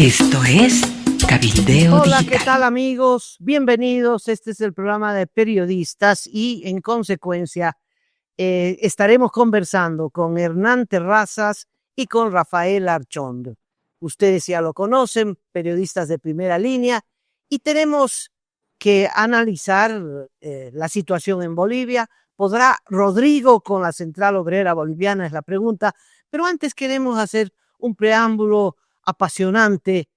Esto es Cabildeo Hola, Digital. ¿qué tal amigos? Bienvenidos. Este es el programa de periodistas y en consecuencia estaremos conversando con Hernán Terrazas y con Rafael Archond. Ustedes ya lo conocen, periodistas de primera línea, y tenemos que analizar la situación en Bolivia. ¿Podrá Rodrigo con la Central Obrera Boliviana? Es la pregunta. Pero antes queremos hacer un preámbulo apasionante.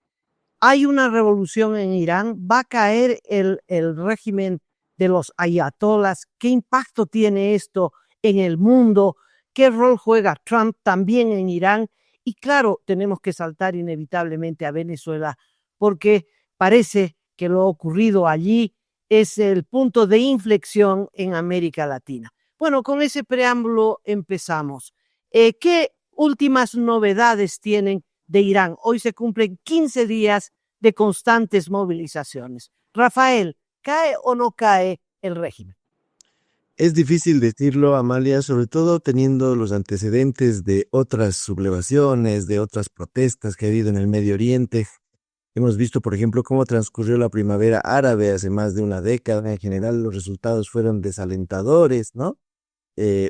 Hay una revolución en Irán, va a caer el régimen de los ayatolás. ¿Qué impacto tiene esto en el mundo? ¿Qué rol juega Trump también en Irán? Y claro, tenemos que saltar inevitablemente a Venezuela porque parece que lo ocurrido allí es el punto de inflexión en América Latina. Bueno, con ese preámbulo empezamos. ¿Qué últimas novedades tienen de Irán? Hoy se cumplen 15 días de constantes movilizaciones. Rafael, ¿cae o no cae el régimen? Es difícil decirlo, Amalia, sobre todo teniendo los antecedentes de otras sublevaciones, de otras protestas que ha habido en el Medio Oriente. Hemos visto, por ejemplo, cómo transcurrió la primavera árabe hace más de una década. En general, los resultados fueron desalentadores, ¿no?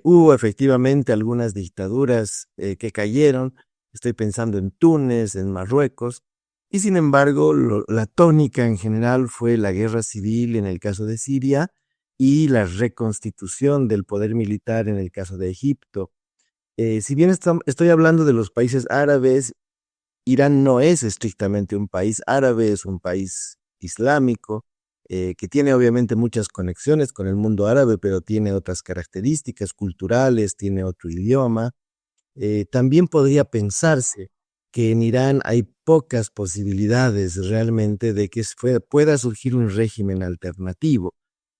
Hubo efectivamente algunas dictaduras que cayeron. Estoy pensando en Túnez, en Marruecos. Y sin embargo, la tónica en general fue la guerra civil en el caso de Siria y la reconstitución del poder militar en el caso de Egipto. Si bien estoy hablando de los países árabes, Irán no es estrictamente un país árabe, es un país islámico, que tiene obviamente muchas conexiones con el mundo árabe, pero tiene otras características culturales, tiene otro idioma. También podría pensarse que en Irán hay pocas posibilidades realmente de que pueda surgir un régimen alternativo.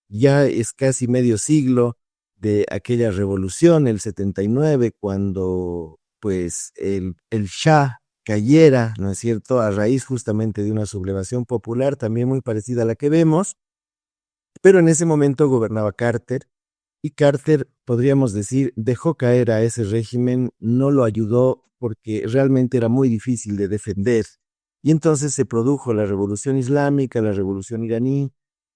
Ya es casi medio siglo de aquella revolución, el 79, cuando pues el Shah cayera, ¿no es cierto?, a raíz justamente de una sublevación popular, también muy parecida a la que vemos, pero en ese momento gobernaba Carter, y Carter, podríamos decir, dejó caer a ese régimen, no lo ayudó porque realmente era muy difícil de defender. Y entonces se produjo la revolución islámica, la revolución iraní,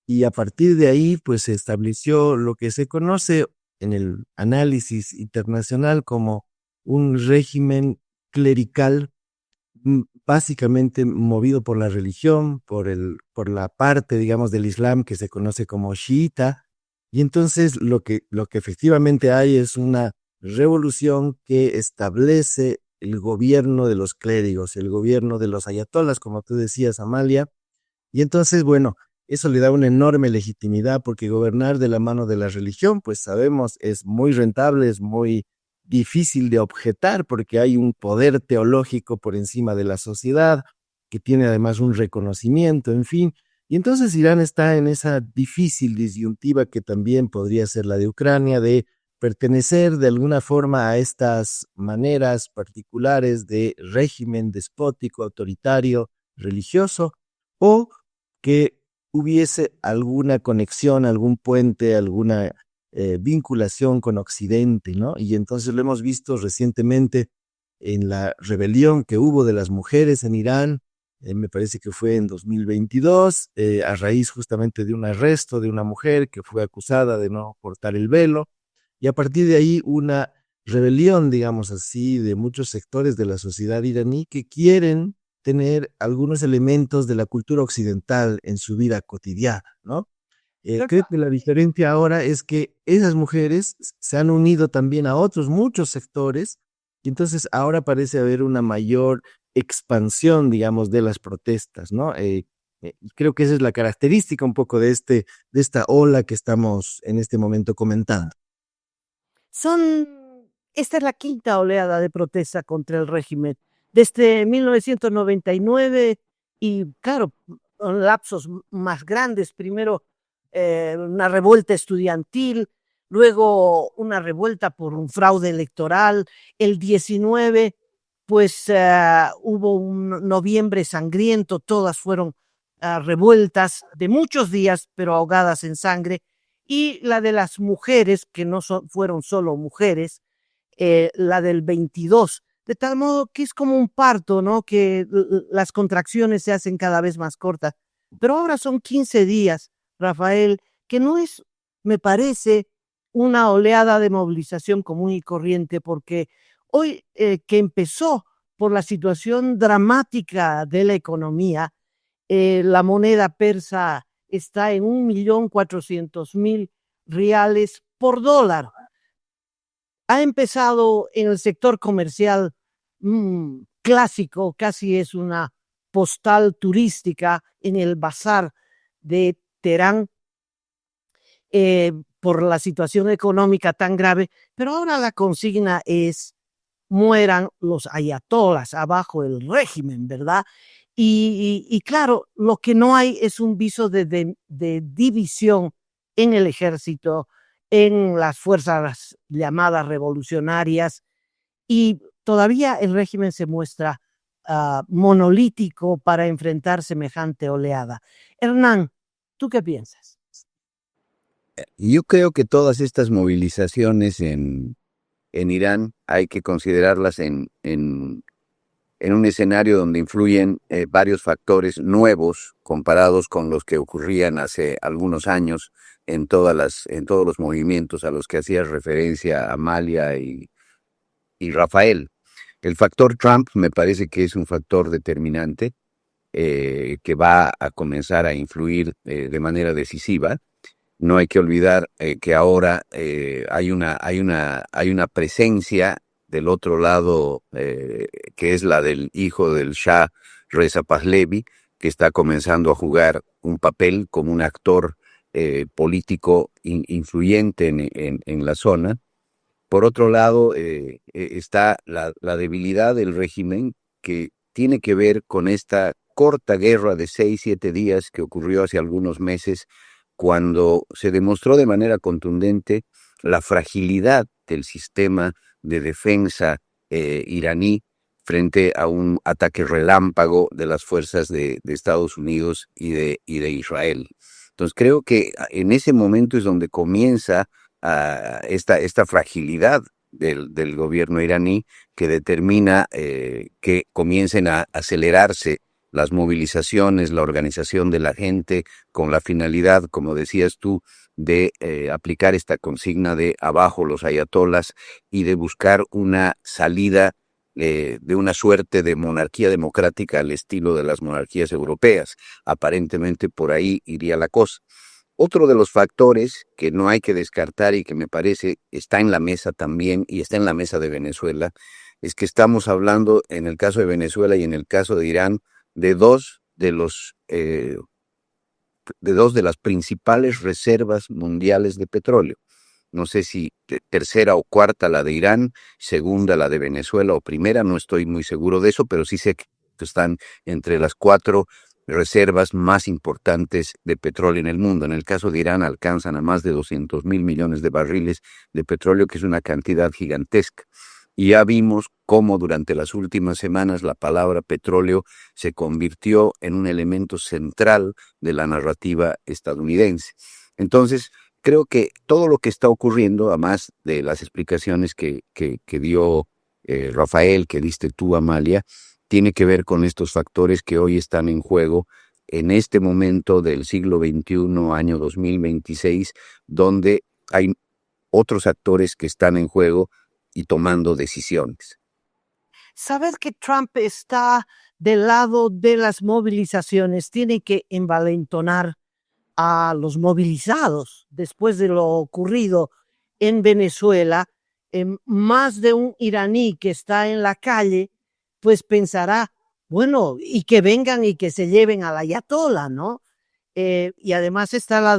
y a partir de ahí, pues se estableció lo que se conoce en el análisis internacional como un régimen clerical, básicamente movido por la religión, por la parte, digamos, del Islam que se conoce como chiita. Y entonces lo que efectivamente hay es una revolución que establece el gobierno de los clérigos, el gobierno de los ayatolás, como tú decías, Amalia. Y entonces, bueno, eso le da una enorme legitimidad porque gobernar de la mano de la religión, pues sabemos, es muy rentable, es muy difícil de objetar porque hay un poder teológico por encima de la sociedad que tiene además un reconocimiento, en fin. Y entonces Irán está en esa difícil disyuntiva que también podría ser la de Ucrania, de pertenecer de alguna forma a estas maneras particulares de régimen despótico, autoritario, religioso, o que hubiese alguna conexión, algún puente, alguna vinculación con Occidente, ¿no? Y entonces lo hemos visto recientemente en la rebelión que hubo de las mujeres en Irán, me parece que fue en 2022, a raíz justamente de un arresto de una mujer que fue acusada de no portar el velo, y a partir de ahí una rebelión, digamos así, de muchos sectores de la sociedad iraní que quieren tener algunos elementos de la cultura occidental en su vida cotidiana, ¿no? Creo que la diferencia ahora es que esas mujeres se han unido también a otros muchos sectores y entonces ahora parece haber una mayor expansión, digamos, de las protestas, ¿no? Creo que esa es la característica un poco de esta ola que estamos en este momento comentando. Esta es la quinta oleada de protesta contra el régimen desde 1999 y claro, con lapsos más grandes. Primero una revuelta estudiantil, luego una revuelta por un fraude electoral. El 19, pues hubo un noviembre sangriento, todas fueron revueltas de muchos días, pero ahogadas en sangre. Y la de las mujeres, que no fueron solo mujeres, la del 22 de tal modo que es como un parto, ¿no? Que las contracciones se hacen cada vez más cortas. Pero ahora son 15 días, Rafael, que no es, me parece, una oleada de movilización común y corriente, porque hoy que empezó por la situación dramática de la economía, la moneda persa está en 1.400.000 reales por dólar. Ha empezado en el sector comercial clásico, casi es una postal turística en el bazar de Teherán, por la situación económica tan grave, pero ahora la consigna es mueran los ayatolas, abajo el régimen, ¿verdad? Y claro, lo que no hay es un viso de división en el ejército, en las fuerzas llamadas revolucionarias, y todavía el régimen se muestra monolítico para enfrentar semejante oleada. Hernán, ¿tú qué piensas? Yo creo que todas estas movilizaciones en Irán hay que considerarlas en un escenario donde influyen varios factores nuevos comparados con los que ocurrían hace algunos años en todos los movimientos a los que hacía referencia Amalia y Rafael. El factor Trump me parece que es un factor determinante que va a comenzar a influir de manera decisiva. No hay que olvidar que ahora hay una presencia del otro lado, que es la del hijo del Shah, Reza Pahlavi, que está comenzando a jugar un papel como un actor político influyente en la zona. Por otro lado, está la debilidad del régimen, que tiene que ver con esta corta guerra de 6-7 días que ocurrió hace algunos meses, cuando se demostró de manera contundente la fragilidad del sistema de defensa iraní frente a un ataque relámpago de las fuerzas de Estados Unidos y de Israel. Entonces creo que en ese momento es donde comienza esta fragilidad del gobierno iraní, que determina que comiencen a acelerarse las movilizaciones, la organización de la gente, con la finalidad, como decías tú, de aplicar esta consigna de abajo los ayatolas y de buscar una salida de una suerte de monarquía democrática al estilo de las monarquías europeas. Aparentemente por ahí iría la cosa. Otro de los factores que no hay que descartar y que me parece está en la mesa también, y está en la mesa de Venezuela, es que estamos hablando, en el caso de Venezuela y en el caso de Irán, de dos de las principales reservas mundiales de petróleo. No sé si tercera o cuarta la de Irán, segunda la de Venezuela o primera, no estoy muy seguro de eso, pero sí sé que están entre las 4 reservas más importantes de petróleo en el mundo. En el caso de Irán alcanzan a más de 200.000 millones de barriles de petróleo, que es una cantidad gigantesca. Y ya vimos cómo durante las últimas semanas la palabra petróleo se convirtió en un elemento central de la narrativa estadounidense. Entonces, creo que todo lo que está ocurriendo, además de las explicaciones que dio Rafael, que diste tú, Amalia, tiene que ver con estos factores que hoy están en juego en este momento del siglo XXI, año 2026, donde hay otros actores que están en juego y tomando decisiones. Saber que Trump está del lado de las movilizaciones tiene que envalentonar a los movilizados después de lo ocurrido en Venezuela. Más de un iraní que está en la calle, pues pensará, bueno, y que vengan y que se lleven a la ayatola, ¿no? Y además está la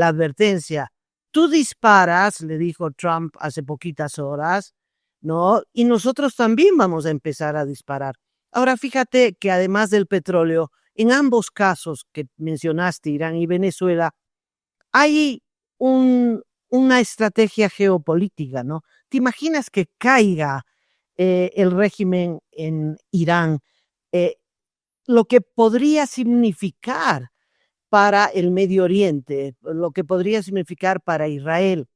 advertencia. Tú disparas, le dijo Trump hace poquitas horas, ¿no? Y nosotros también vamos a empezar a disparar. Ahora fíjate que además del petróleo, en ambos casos que mencionaste, Irán y Venezuela, hay una estrategia geopolítica, ¿no? ¿Te imaginas que caiga el régimen en Irán? Eh, lo que podría significar para el Medio Oriente, lo que podría significar para Israel.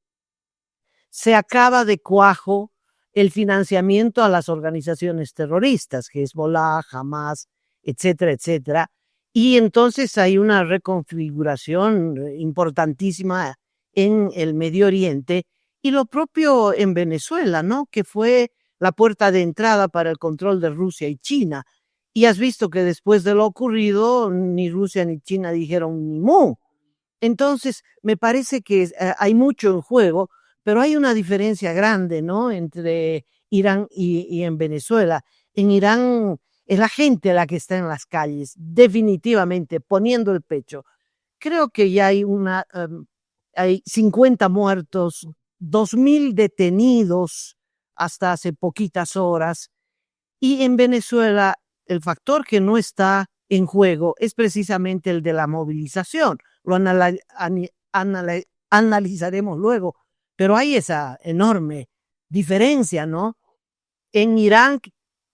Se acaba de cuajo el financiamiento a las organizaciones terroristas, Hezbollah, Hamas, etcétera, etcétera. Y entonces hay una reconfiguración importantísima en el Medio Oriente y lo propio en Venezuela, ¿no? Que fue la puerta de entrada para el control de Rusia y China. Y has visto que después de lo ocurrido, ni Rusia ni China dijeron ni mu. Entonces, me parece que hay mucho en juego, pero hay una diferencia grande, ¿no? Entre Irán y en Venezuela. En Irán es la gente la que está en las calles, definitivamente, poniendo el pecho. Creo que ya hay 50 muertos, 2.000 detenidos hasta hace poquitas horas. Y en Venezuela, el factor que no está en juego es precisamente el de la movilización. Lo analizaremos luego, pero hay esa enorme diferencia, ¿no? En Irán,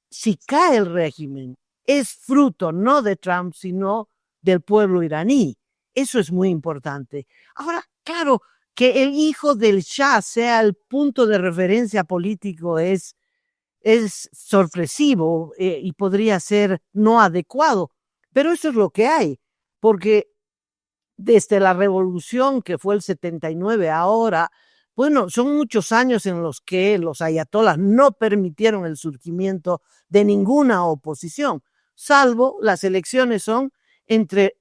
si cae el régimen, es fruto no de Trump, sino del pueblo iraní. Eso es muy importante. Ahora, claro, que el hijo del Shah sea el punto de referencia político es sorpresivo y podría ser no adecuado, pero eso es lo que hay, porque desde la revolución que fue el 79 ahora, bueno, son muchos años en los que los ayatolás no permitieron el surgimiento de ninguna oposición, salvo las elecciones son entre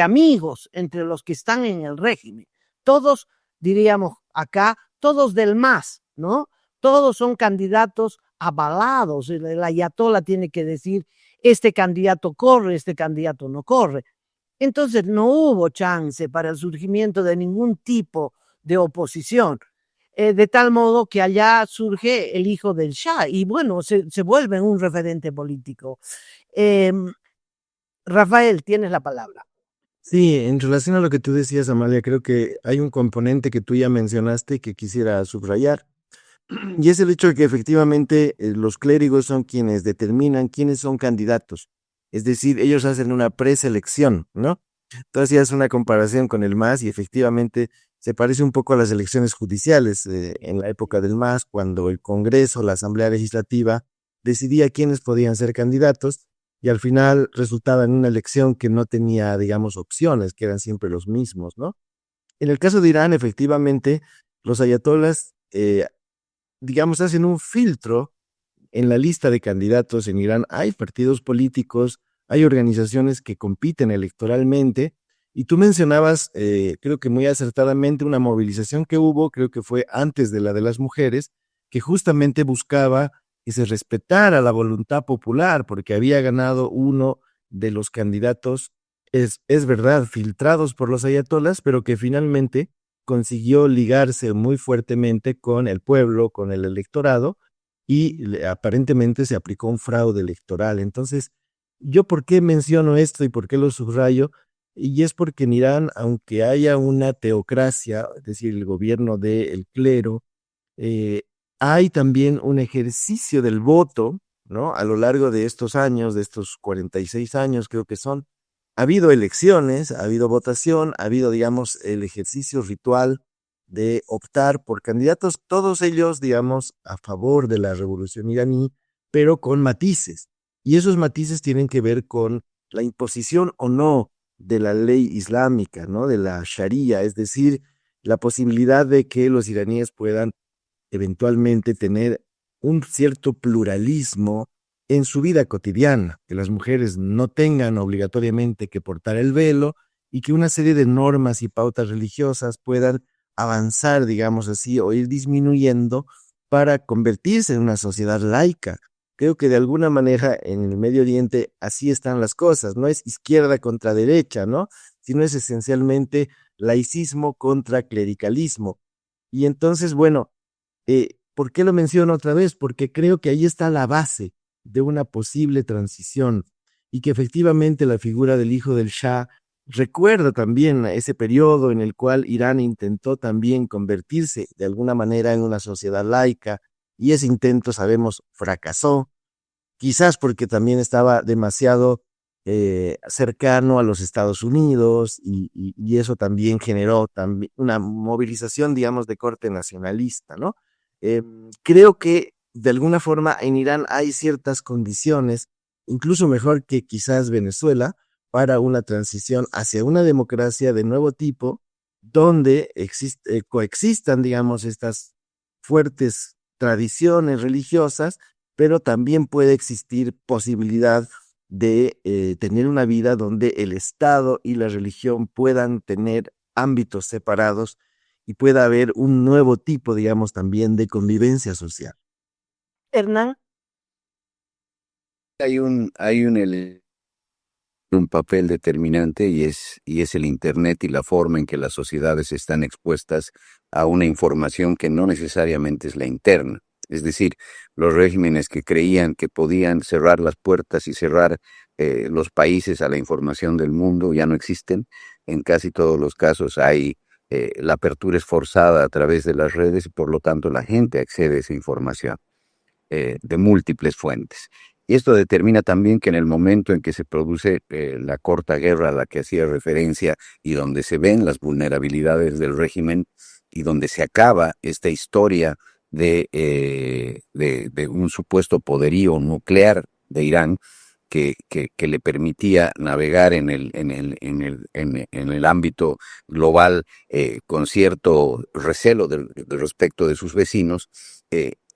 amigos, entre los que están en el régimen. Todos, diríamos acá, todos del MAS, ¿no? Todos son candidatos avalados. El ayatolá tiene que decir, este candidato corre, este candidato no corre. Entonces no hubo chance para el surgimiento de ningún tipo de oposición, de tal modo que allá surge el hijo del Shah y bueno, se vuelve un referente político. Rafael, tienes la palabra. Sí, en relación a lo que tú decías, Amalia, creo que hay un componente que tú ya mencionaste y que quisiera subrayar. Y es el hecho de que efectivamente los clérigos son quienes determinan quiénes son candidatos. Es decir, ellos hacen una preselección, ¿no? Tú hacías una comparación con el MAS y efectivamente se parece un poco a las elecciones judiciales en la época del MAS, cuando el Congreso, la Asamblea Legislativa, decidía quiénes podían ser candidatos y al final resultaba en una elección que no tenía, digamos, opciones, que eran siempre los mismos, ¿no? En el caso de Irán, efectivamente, los ayatolás digamos, hacen un filtro en la lista de candidatos en Irán. Hay partidos políticos, hay organizaciones que compiten electoralmente, y tú mencionabas, creo que muy acertadamente, una movilización que hubo, creo que fue antes de la de las mujeres, que justamente buscaba que se respetara la voluntad popular, porque había ganado uno de los candidatos, es verdad, filtrados por los ayatolás, pero que finalmente consiguió ligarse muy fuertemente con el pueblo, con el electorado, y aparentemente se aplicó un fraude electoral. Entonces, ¿yo por qué menciono esto y por qué lo subrayo? Y es porque en Irán, aunque haya una teocracia, es decir, el gobierno del clero, hay también un ejercicio del voto, ¿no? A lo largo de estos años, de estos 46 años creo que son, ha habido elecciones, ha habido votación, ha habido, digamos, el ejercicio ritual de optar por candidatos, todos ellos, digamos, a favor de la revolución iraní, pero con matices. Y esos matices tienen que ver con la imposición o no de la ley islámica, ¿no? De la Sharia, es decir, la posibilidad de que los iraníes puedan eventualmente tener un cierto pluralismo en su vida cotidiana, que las mujeres no tengan obligatoriamente que portar el velo y que una serie de normas y pautas religiosas puedan avanzar, digamos así, o ir disminuyendo para convertirse en una sociedad laica. Creo que de alguna manera en el Medio Oriente así están las cosas, no es izquierda contra derecha, ¿no? Sino es esencialmente laicismo contra clericalismo. Y entonces, bueno, ¿por qué lo menciono otra vez? Porque creo que ahí está la base de una posible transición y que efectivamente la figura del hijo del Shah recuerda también a ese periodo en el cual Irán intentó también convertirse de alguna manera en una sociedad laica y ese intento, sabemos, fracasó, quizás porque también estaba demasiado cercano a los Estados Unidos y eso también generó también una movilización, digamos, de corte nacionalista, ¿no? Creo que de alguna forma en Irán hay ciertas condiciones, incluso mejor que quizás Venezuela, para una transición hacia una democracia de nuevo tipo, donde coexistan, digamos, estas fuertes tradiciones religiosas, pero también puede existir posibilidad de tener una vida donde el Estado y la religión puedan tener ámbitos separados y pueda haber un nuevo tipo, digamos, también de convivencia social. Hernán, Un papel determinante y es el Internet y la forma en que las sociedades están expuestas a una información que no necesariamente es la interna. Es decir, los regímenes que creían que podían cerrar las puertas y cerrar los países a la información del mundo ya no existen. En casi todos los casos la apertura es forzada a través de las redes y por lo tanto la gente accede a esa información de múltiples fuentes. Y esto determina también que en el momento en que se produce la corta guerra a la que hacía referencia y donde se ven las vulnerabilidades del régimen y donde se acaba esta historia de un supuesto poderío nuclear de Irán que le permitía navegar en el ámbito global con cierto recelo respecto de sus vecinos,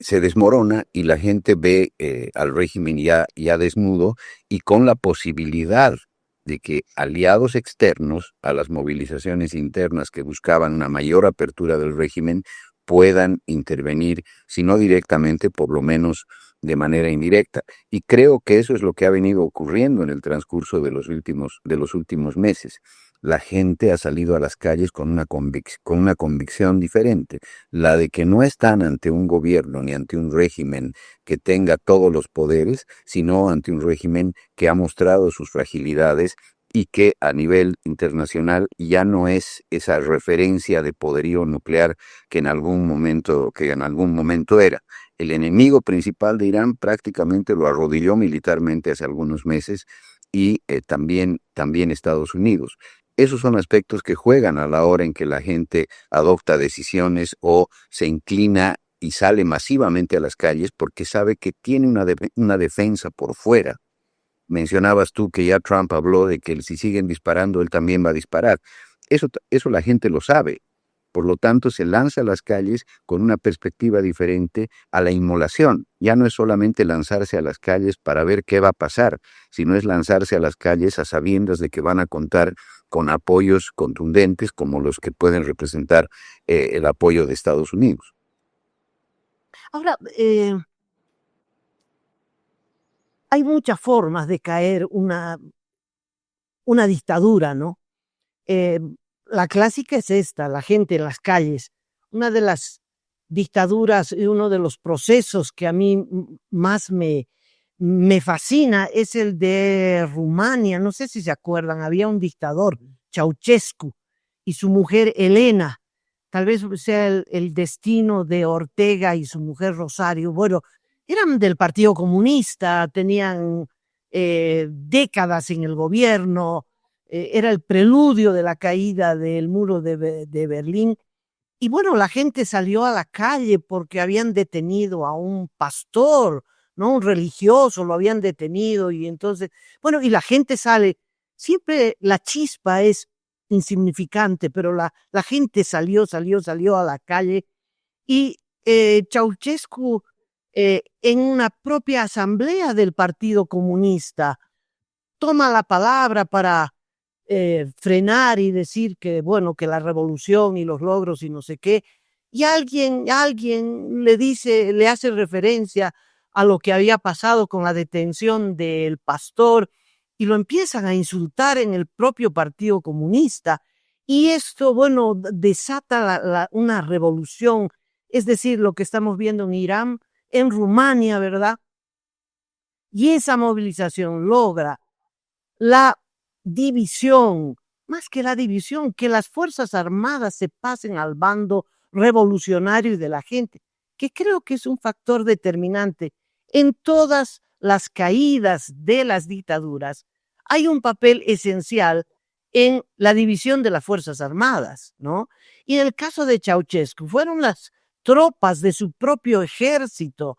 se desmorona y la gente ve al régimen ya desnudo y con la posibilidad de que aliados externos a las movilizaciones internas que buscaban una mayor apertura del régimen puedan intervenir, si no directamente, por lo menos de manera indirecta. Y creo que eso es lo que ha venido ocurriendo en el transcurso de los últimos meses. La gente ha salido a las calles con una convicción diferente, la de que no están ante un gobierno ni ante un régimen que tenga todos los poderes, sino ante un régimen que ha mostrado sus fragilidades y que a nivel internacional ya no es esa referencia de poderío nuclear que en algún momento era. El enemigo principal de Irán prácticamente lo arrodilló militarmente hace algunos meses y también Estados Unidos. Esos son aspectos que juegan a la hora en que la gente adopta decisiones o se inclina y sale masivamente a las calles porque sabe que tiene una defensa por fuera. Mencionabas tú que ya Trump habló de que si siguen disparando, él también va a disparar. Eso la gente lo sabe. Por lo tanto, se lanza a las calles con una perspectiva diferente a la inmolación. Ya no es solamente lanzarse a las calles para ver qué va a pasar, sino es lanzarse a las calles a sabiendas de que van a contar con apoyos contundentes como los que pueden representar el apoyo de Estados Unidos. ahora, hay muchas formas de caer una dictadura, ¿no? La clásica es esta, la gente en las calles. Una de las dictaduras y uno de los procesos que a mí más me fascina es el de Rumania. No sé si se acuerdan, había un dictador, Ceausescu, y su mujer Elena. Tal vez sea el destino de Ortega y su mujer Rosario. Bueno, eran del Partido Comunista, tenían décadas en el gobierno, era el preludio de la caída del muro de Berlín. Y bueno, la gente salió a la calle porque habían detenido a un pastor, ¿no? Un religioso, lo habían detenido y entonces, bueno, y la gente sale. Siempre la chispa es insignificante, pero la gente salió a la calle y Ceausescu en una propia asamblea del Partido Comunista toma la palabra para frenar y decir que, bueno, que la revolución y los logros y no sé qué, y alguien le hace referencia a lo que había pasado con la detención del pastor y lo empiezan a insultar en el propio Partido Comunista. Y esto, bueno, desata una revolución, es decir, lo que estamos viendo en Irán, en Rumania, ¿verdad? Y esa movilización logra la división, más que la división, que las Fuerzas Armadas se pasen al bando revolucionario y de la gente, que creo que es un factor determinante en todas las caídas de las dictaduras. Hay un papel esencial en la división de las Fuerzas Armadas, ¿no? Y en el caso de Ceausescu, fueron las tropas de su propio ejército,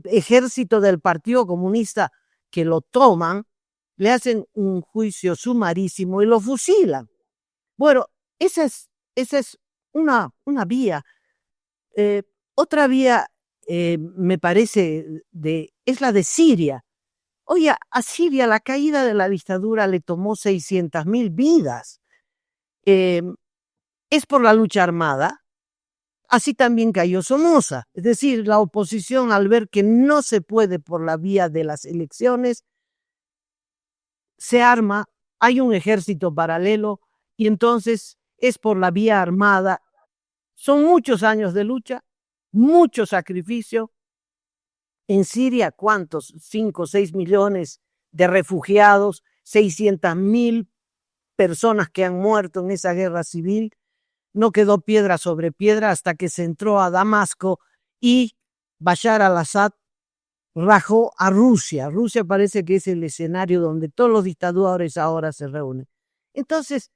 ejército del Partido Comunista que lo toman, le hacen un juicio sumarísimo y lo fusilan. Bueno, esa es una vía. Otra vía, me parece, es la de Siria. Oye, a Siria la caída de la dictadura le tomó 600.000 vidas. Es por la lucha armada. Así también cayó Somoza. Es decir, la oposición, al ver que no se puede por la vía de las elecciones, se arma, hay un ejército paralelo y entonces es por la vía armada. Son muchos años de lucha, mucho sacrificio. En Siria, ¿cuántos? 5 o 6 millones de refugiados, 600.000 personas que han muerto en esa guerra civil. No quedó piedra sobre piedra hasta que se entró a Damasco y Bashar al-Assad rajó a Rusia. Rusia parece que es el escenario donde todos los dictadores ahora se reúnen. Entonces,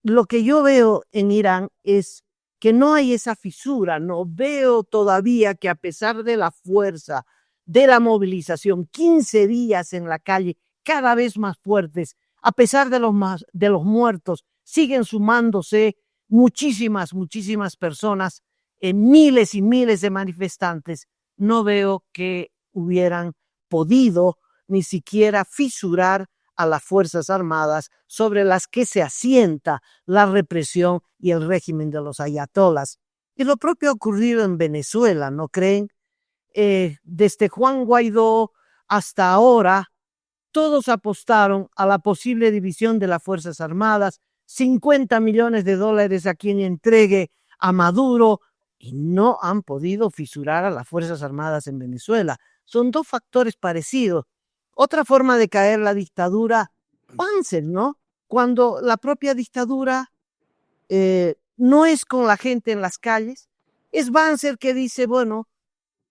lo que yo veo en Irán es que no hay esa fisura. No veo todavía que, a pesar de la fuerza, de la movilización, 15 días en la calle, cada vez más fuertes, a pesar de los muertos, siguen sumándose muchísimas personas, miles y miles de manifestantes. No veo que hubieran podido ni siquiera fisurar a las Fuerzas Armadas sobre las que se asienta la represión y el régimen de los ayatolas. Y lo propio ha ocurrido en Venezuela, ¿no creen? Desde Juan Guaidó hasta ahora, todos apostaron a la posible división de las Fuerzas Armadas, 50 millones de dólares a quien entregue a Maduro, y no han podido fisurar a las Fuerzas Armadas en Venezuela. Son dos factores parecidos. Otra forma de caer la dictadura, Banzer, ¿no? Cuando la propia dictadura no es con la gente en las calles, es Banzer que dice, bueno,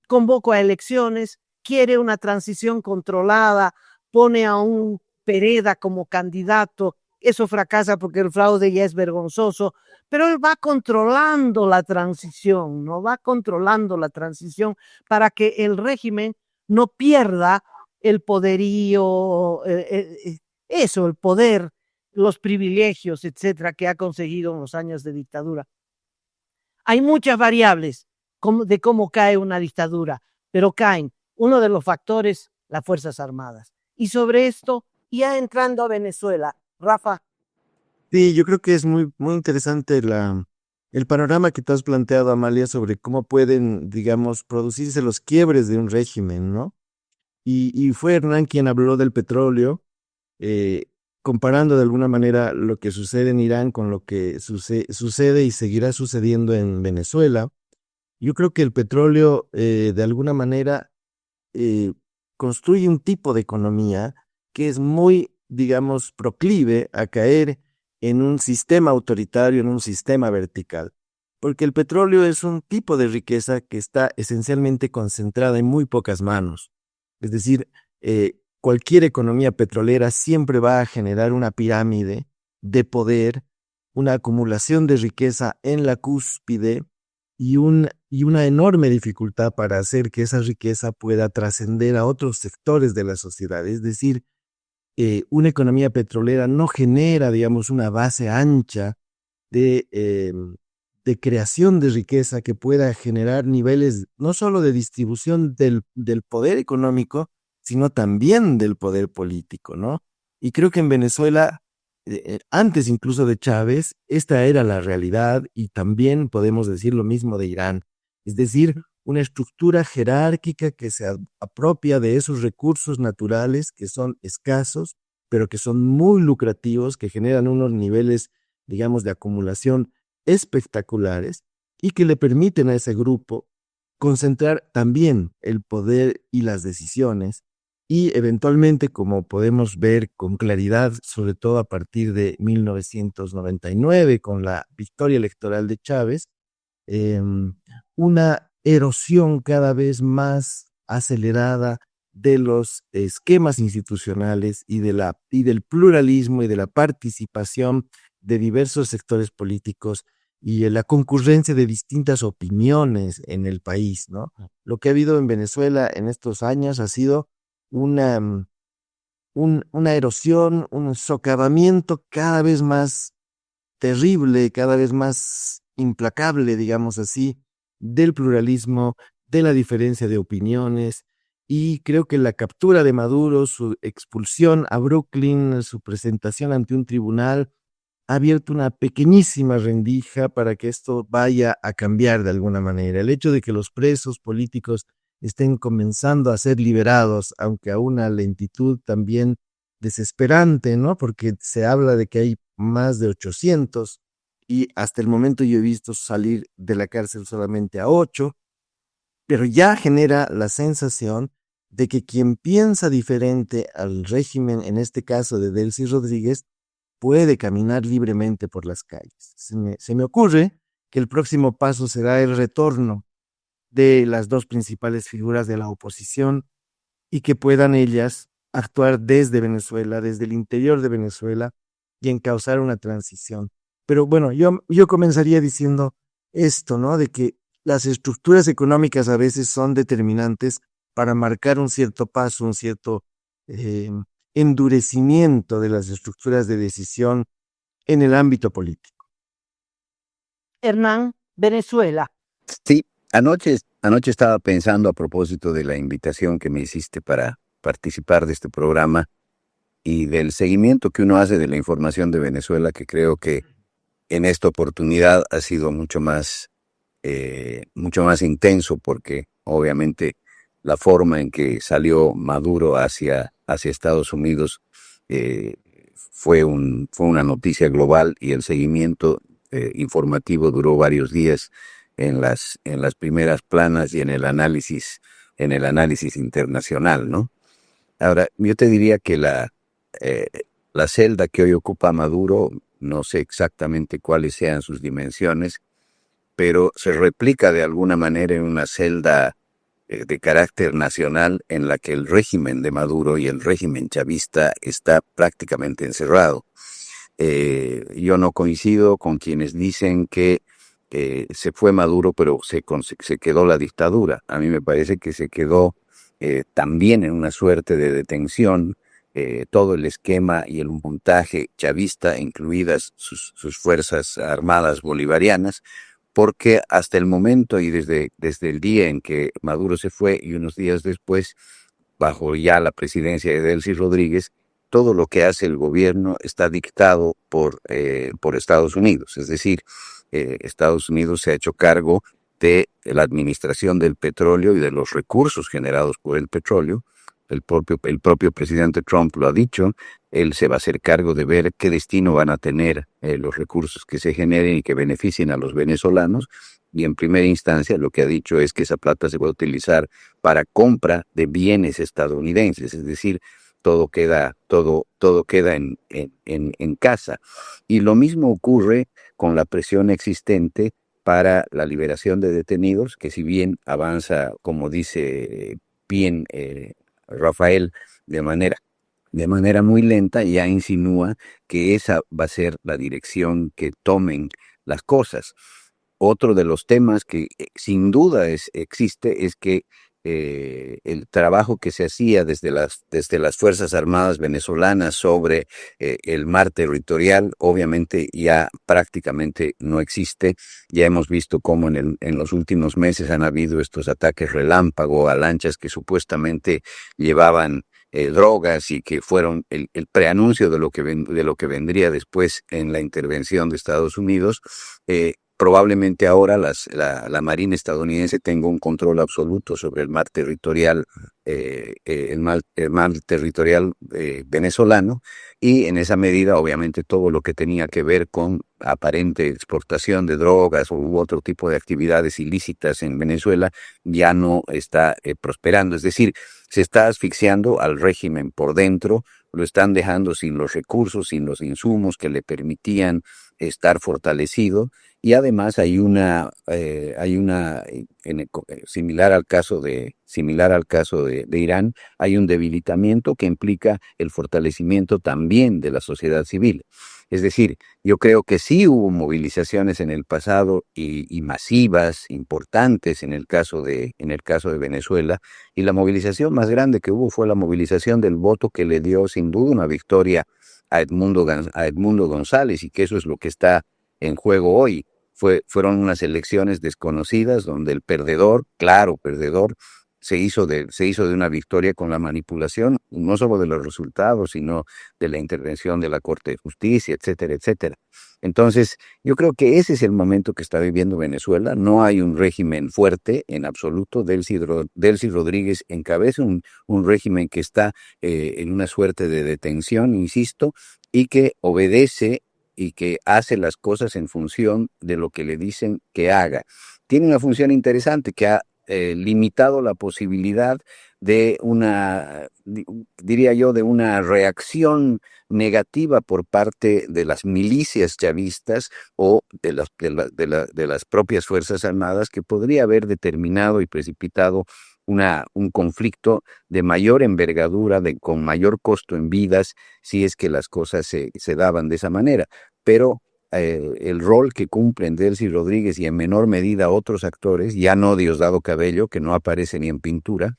convoco a elecciones, quiere una transición controlada, pone a un Pereda como candidato, eso fracasa porque el fraude ya es vergonzoso, pero él va controlando la transición, ¿no? Va controlando la transición para que el régimen no pierda el poderío, el poder, los privilegios, etcétera, que ha conseguido en los años de dictadura. Hay muchas variables de cómo cae una dictadura, pero caen, uno de los factores, las Fuerzas Armadas. Y sobre esto, ya entrando a Venezuela, Rafa. Sí, yo creo que es muy interesante el panorama que tú has planteado, Amalia, sobre cómo pueden, digamos, producirse los quiebres de un régimen, ¿no? Y fue Hernán quien habló del petróleo, comparando de alguna manera lo que sucede en Irán con lo que sucede y seguirá sucediendo en Venezuela. Yo creo que el petróleo, de alguna manera, construye un tipo de economía que es muy, digamos, proclive a caer en un sistema autoritario, en un sistema vertical. Porque el petróleo es un tipo de riqueza que está esencialmente concentrada en muy pocas manos. Es decir, cualquier economía petrolera siempre va a generar una pirámide de poder, una acumulación de riqueza en la cúspide y una enorme dificultad para hacer que esa riqueza pueda trascender a otros sectores de la sociedad. Es decir, una economía petrolera no genera, digamos, una base ancha de creación de riqueza que pueda generar niveles no solo de distribución del poder económico, sino también del poder político, ¿no? Y creo que en Venezuela, antes incluso de Chávez, esta era la realidad, y también podemos decir lo mismo de Irán. Es decir, una estructura jerárquica que se apropia de esos recursos naturales que son escasos, pero que son muy lucrativos, que generan unos niveles, digamos, de acumulación espectaculares y que le permiten a ese grupo concentrar también el poder y las decisiones y eventualmente, como podemos ver con claridad, sobre todo a partir de 1999 con la victoria electoral de Chávez, una erosión cada vez más acelerada de los esquemas institucionales y del pluralismo y de la participación de diversos sectores políticos y la concurrencia de distintas opiniones en el país, ¿no? Lo que ha habido en Venezuela en estos años ha sido una, una erosión, un socavamiento cada vez más terrible, cada vez más implacable, digamos así, del pluralismo, de la diferencia de opiniones, y creo que la captura de Maduro, su expulsión a Brooklyn, su presentación ante un tribunal, ha abierto una pequeñísima rendija para que esto vaya a cambiar de alguna manera. El hecho de que los presos políticos estén comenzando a ser liberados, aunque a una lentitud también desesperante, ¿no? Porque se habla de que hay más de 800 y hasta el momento yo he visto salir de la cárcel solamente a 8, pero ya genera la sensación de que quien piensa diferente al régimen, en este caso de Delcy Rodríguez, puede caminar libremente por las calles. Se me ocurre que el próximo paso será el retorno de las dos principales figuras de la oposición y que puedan ellas actuar desde Venezuela, desde el interior de Venezuela y encauzar una transición. Pero bueno, yo comenzaría diciendo esto, ¿no? De que las estructuras económicas a veces son determinantes para marcar un cierto paso, un cierto endurecimiento de las estructuras de decisión en el ámbito político. Hernán, Venezuela. Sí, anoche estaba pensando a propósito de la invitación que me hiciste para participar de este programa y del seguimiento que uno hace de la información de Venezuela, que creo que en esta oportunidad ha sido mucho más intenso, porque obviamente la forma en que salió Maduro hacia Estados Unidos fue una noticia global, y el seguimiento informativo duró varios días en las primeras planas y en el análisis internacional, ¿no? Ahora, yo te diría que la celda que hoy ocupa Maduro, no sé exactamente cuáles sean sus dimensiones, pero se replica de alguna manera en una celda de carácter nacional en la que el régimen de Maduro y el régimen chavista está prácticamente encerrado. Yo no coincido con quienes dicen que se fue Maduro, pero se quedó la dictadura. A mí me parece que se quedó también en una suerte de detención todo el esquema y el montaje chavista, incluidas sus fuerzas armadas bolivarianas, porque hasta el momento y desde el día en que Maduro se fue y unos días después, bajo ya la presidencia de Delcy Rodríguez, todo lo que hace el gobierno está dictado por Estados Unidos. Es decir, Estados Unidos se ha hecho cargo de la administración del petróleo y de los recursos generados por el petróleo. El propio presidente Trump lo ha dicho. Él se va a hacer cargo de ver qué destino van a tener los recursos que se generen y que beneficien a los venezolanos. Y en primera instancia lo que ha dicho es que esa plata se va a utilizar para compra de bienes estadounidenses. Es decir, todo queda en casa. Y lo mismo ocurre con la presión existente para la liberación de detenidos, que si bien avanza, como dice bien Rafael, de manera muy lenta, ya insinúa que esa va a ser la dirección que tomen las cosas. Otro de los temas que sin duda existe es que el trabajo que se hacía desde las Fuerzas Armadas venezolanas sobre el mar territorial, obviamente ya prácticamente no existe. Ya hemos visto cómo en los últimos meses han habido estos ataques relámpago a lanchas que supuestamente llevaban drogas y que fueron el preanuncio de lo que vendría después en la intervención de Estados Unidos. Probablemente ahora la Marina estadounidense tenga un control absoluto sobre el mar territorial, venezolano, y en esa medida obviamente todo lo que tenía que ver con aparente exportación de drogas u otro tipo de actividades ilícitas en Venezuela ya no está prosperando. Es decir, se está asfixiando al régimen por dentro, lo están dejando sin los recursos, sin los insumos que le permitían estar fortalecido. Y además similar al caso de Irán, hay un debilitamiento que implica el fortalecimiento también de la sociedad civil. Es decir, yo creo que sí hubo movilizaciones en el pasado y masivas, importantes en el caso de Venezuela, y la movilización más grande que hubo fue la movilización del voto que le dio sin duda una victoria a Edmundo González, y que eso es lo que está en juego hoy. Fueron unas elecciones desconocidas donde el perdedor, claro, perdedor, se hizo de una victoria con la manipulación, no solo de los resultados, sino de la intervención de la Corte de Justicia, etcétera, etcétera. Entonces, yo creo que ese es el momento que está viviendo Venezuela. No hay un régimen fuerte en absoluto. Delcy Rodríguez encabeza un régimen que está en una suerte de detención, insisto, y que obedece y que hace las cosas en función de lo que le dicen que haga. Tiene una función interesante que ha limitado la posibilidad de diría yo, de una reacción negativa por parte de las milicias chavistas o de las propias Fuerzas Armadas, que podría haber determinado y precipitado un conflicto de mayor envergadura, con mayor costo en vidas, si es que las cosas se daban de esa manera. Pero el rol que cumplen Delcy Rodríguez y en menor medida otros actores, ya no Diosdado Cabello, que no aparece ni en pintura,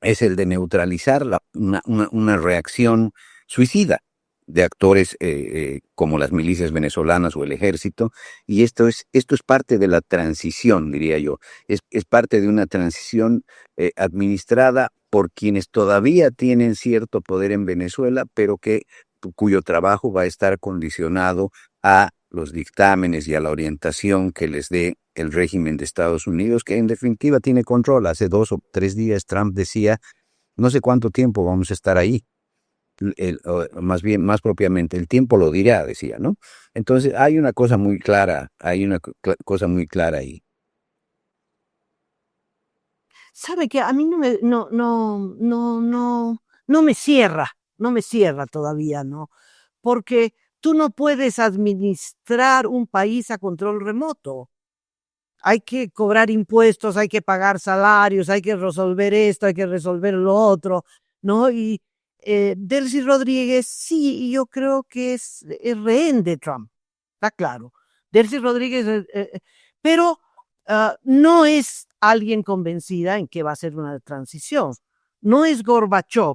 es el de neutralizar una reacción suicida de actores como las milicias venezolanas o el ejército, y esto es parte de la transición, diría yo, es parte de una transición administrada por quienes todavía tienen cierto poder en Venezuela, pero cuyo trabajo va a estar condicionado a los dictámenes y a la orientación que les dé el régimen de Estados Unidos, que en definitiva tiene control. Hace 2 o 3 días Trump decía, no sé cuánto tiempo vamos a estar ahí. Más bien, más propiamente, el tiempo lo dirá, decía, ¿no? Entonces hay una cosa muy clara, cosa muy clara ahí. Sabe que a mí no me cierra todavía, ¿no? Porque tú no puedes administrar un país a control remoto. Hay que cobrar impuestos, hay que pagar salarios, hay que resolver esto, hay que resolver lo otro, ¿no? Y Delcy Rodríguez, sí, yo creo que es rehén de Trump, está claro. Delcy Rodríguez, pero no es alguien convencida en que va a ser una transición. No es Gorbachev,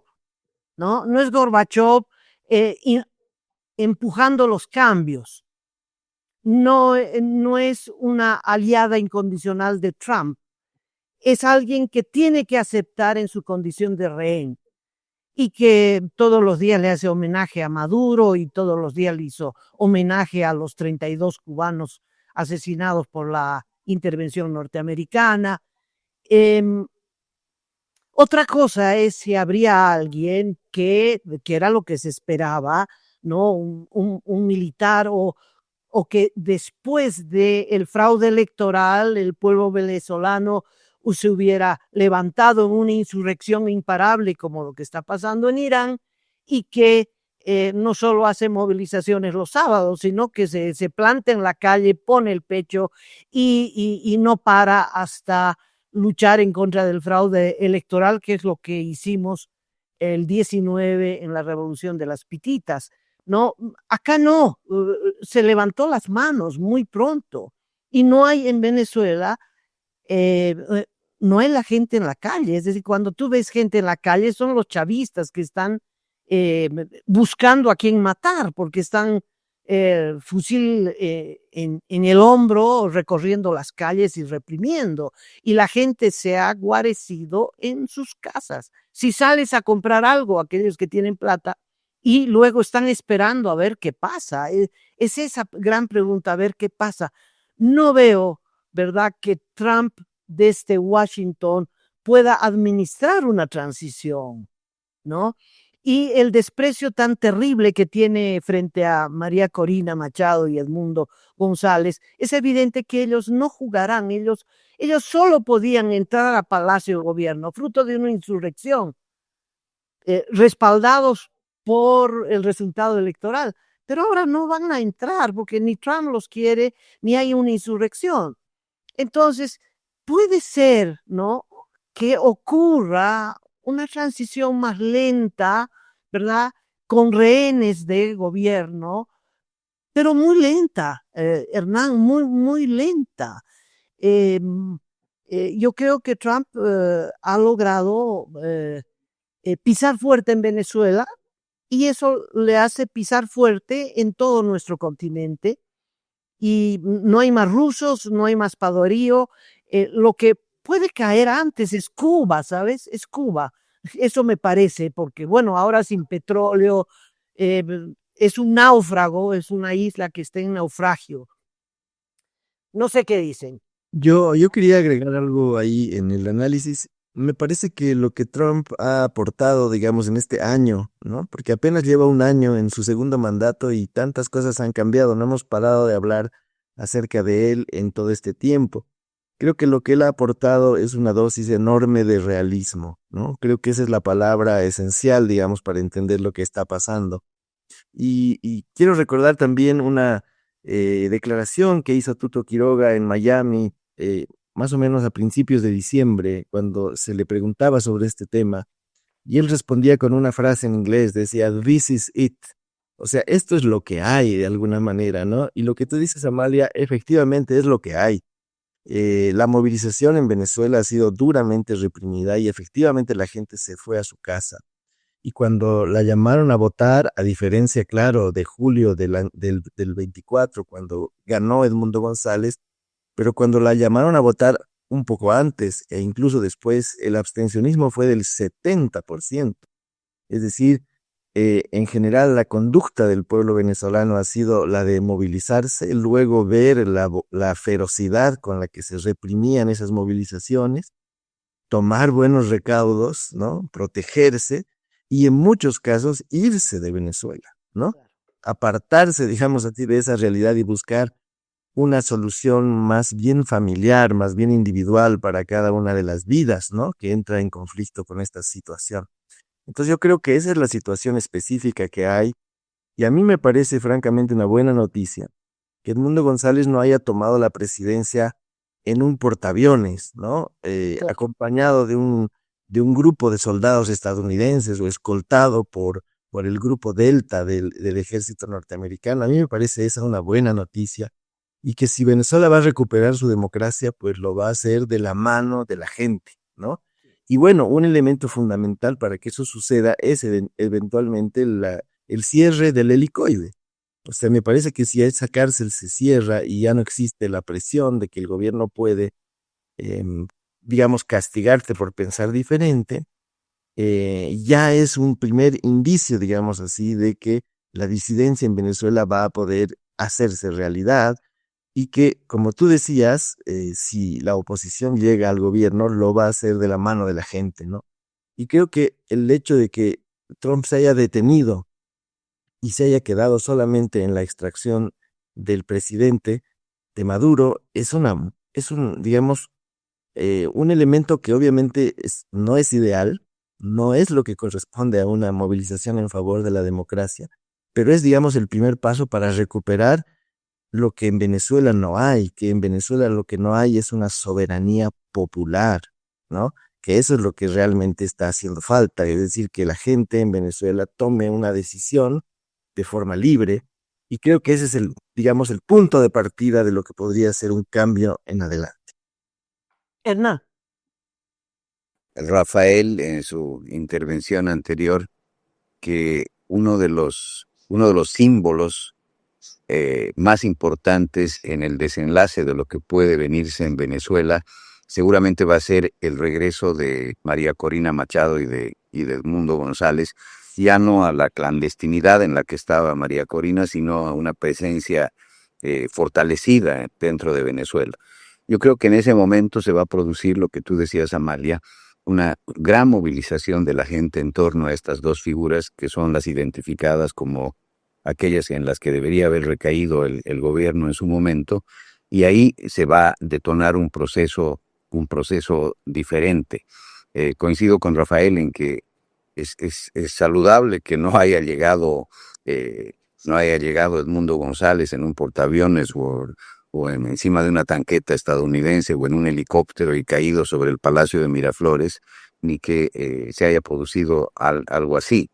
¿no? No es Gorbachev empujando los cambios. No, no es una aliada incondicional de Trump. Es alguien que tiene que aceptar en su condición de rehén y que todos los días le hace homenaje a Maduro y todos los días le hizo homenaje a los 32 cubanos asesinados por la intervención norteamericana. Otra cosa es si habría alguien que era lo que se esperaba, ¿no? Un militar o que después del fraude electoral el pueblo venezolano se hubiera levantado en una insurrección imparable como lo que está pasando en Irán y que no solo hace movilizaciones los sábados, sino que se planta en la calle, pone el pecho y no para hasta luchar en contra del fraude electoral, que es lo que hicimos el 19 en la Revolución de las Pititas. No, acá no, se levantó las manos muy pronto y no hay en Venezuela, no hay la gente en la calle, es decir, cuando tú ves gente en la calle son los chavistas que están buscando a quién matar porque están fusil en el hombro recorriendo las calles y reprimiendo y la gente se ha guarecido en sus casas. Si sales a comprar algo, aquellos que tienen plata, y luego están esperando a ver qué pasa. Es esa gran pregunta, a ver qué pasa. No veo, ¿verdad?, que Trump desde Washington pueda administrar una transición, ¿no? Y el desprecio tan terrible que tiene frente a María Corina Machado y Edmundo González, es evidente que ellos no jugarán, ellos solo podían entrar a Palacio de Gobierno, fruto de una insurrección, respaldados por el resultado electoral, pero ahora no van a entrar porque ni Trump los quiere, ni hay una insurrección. Entonces, puede ser, ¿no?, que ocurra una transición más lenta, ¿verdad?, con rehenes de gobierno, pero muy lenta, Hernán, muy, muy lenta. Eh, yo creo que Trump ha logrado pisar fuerte en Venezuela y eso le hace pisar fuerte en todo nuestro continente. Y no hay más rusos, no hay más padorío. Lo que puede caer antes es Cuba, ¿sabes? Es Cuba. Eso me parece, porque bueno, ahora sin petróleo, eh, es un náufrago, es una isla que está en naufragio. No sé qué dicen. Yo quería agregar algo ahí en el análisis. Me parece que lo que Trump ha aportado, digamos, en este año, ¿no? Porque apenas lleva un año en su segundo mandato y tantas cosas han cambiado. No hemos parado de hablar acerca de él en todo este tiempo. Creo que lo que él ha aportado es una dosis enorme de realismo, ¿no? Creo que esa es la palabra esencial, digamos, para entender lo que está pasando. Y quiero recordar también una declaración que hizo Tuto Quiroga en Miami, más o menos a principios de diciembre, cuando se le preguntaba sobre este tema, y él respondía con una frase en inglés, decía, "This is it". O sea, esto es lo que hay de alguna manera, ¿no? Y lo que tú dices, Amalia, efectivamente es lo que hay. La movilización en Venezuela ha sido duramente reprimida y efectivamente la gente se fue a su casa. Y cuando la llamaron a votar, a diferencia, claro, de julio del 24, cuando ganó Edmundo González, pero cuando la llamaron a votar un poco antes e incluso después, el abstencionismo fue del 70%. Es decir, en general la conducta del pueblo venezolano ha sido la de movilizarse, luego ver la ferocidad con la que se reprimían esas movilizaciones, tomar buenos recaudos, ¿no? Protegerse y en muchos casos irse de Venezuela, ¿no? Apartarse, digamos así, de esa realidad y buscar una solución más bien familiar, más bien individual para cada una de las vidas, ¿no? Que entra en conflicto con esta situación. Entonces yo creo que esa es la situación específica que hay y a mí me parece francamente una buena noticia que Edmundo González no haya tomado la presidencia en un portaaviones, ¿no? Claro. Acompañado de un grupo de soldados estadounidenses o escoltado por el grupo Delta del ejército norteamericano. A mí me parece esa una buena noticia y que si Venezuela va a recuperar su democracia, pues lo va a hacer de la mano de la gente, ¿no? Y bueno, un elemento fundamental para que eso suceda es eventualmente el cierre del helicoide. O sea, me parece que si esa cárcel se cierra y ya no existe la presión de que el gobierno puede, digamos, castigarte por pensar diferente, ya es un primer indicio, digamos así, de que la disidencia en Venezuela va a poder hacerse realidad y que, como tú decías, si la oposición llega al gobierno, lo va a hacer de la mano de la gente, ¿no? Y creo que el hecho de que Trump se haya detenido y se haya quedado solamente en la extracción del presidente de Maduro digamos, un elemento que obviamente no es ideal, no es lo que corresponde a una movilización en favor de la democracia, pero es, digamos, el primer paso para recuperar lo que en Venezuela no hay, que en Venezuela lo que no hay es una soberanía popular, ¿no? Que eso es lo que realmente está haciendo falta, es decir, que la gente en Venezuela tome una decisión de forma libre, y creo que ese es el, digamos, el punto de partida de lo que podría ser un cambio en adelante. Hernán. Rafael, en su intervención anterior, que uno de los símbolos más importantes en el desenlace de lo que puede venirse en Venezuela seguramente va a ser el regreso de María Corina Machado y de Edmundo González, ya no a la clandestinidad en la que estaba María Corina, sino a una presencia fortalecida dentro de Venezuela. Yo creo que en ese momento se va a producir lo que tú decías, Amalia, una gran movilización de la gente en torno a estas dos figuras que son las identificadas como aquellas en las que debería haber recaído el gobierno en su momento, y ahí se va a detonar un proceso diferente. Coincido con Rafael en que es saludable que no haya llegado Edmundo González en un portaaviones o encima de una tanqueta estadounidense o en un helicóptero y caído sobre el Palacio de Miraflores, ni que se haya producido algo así.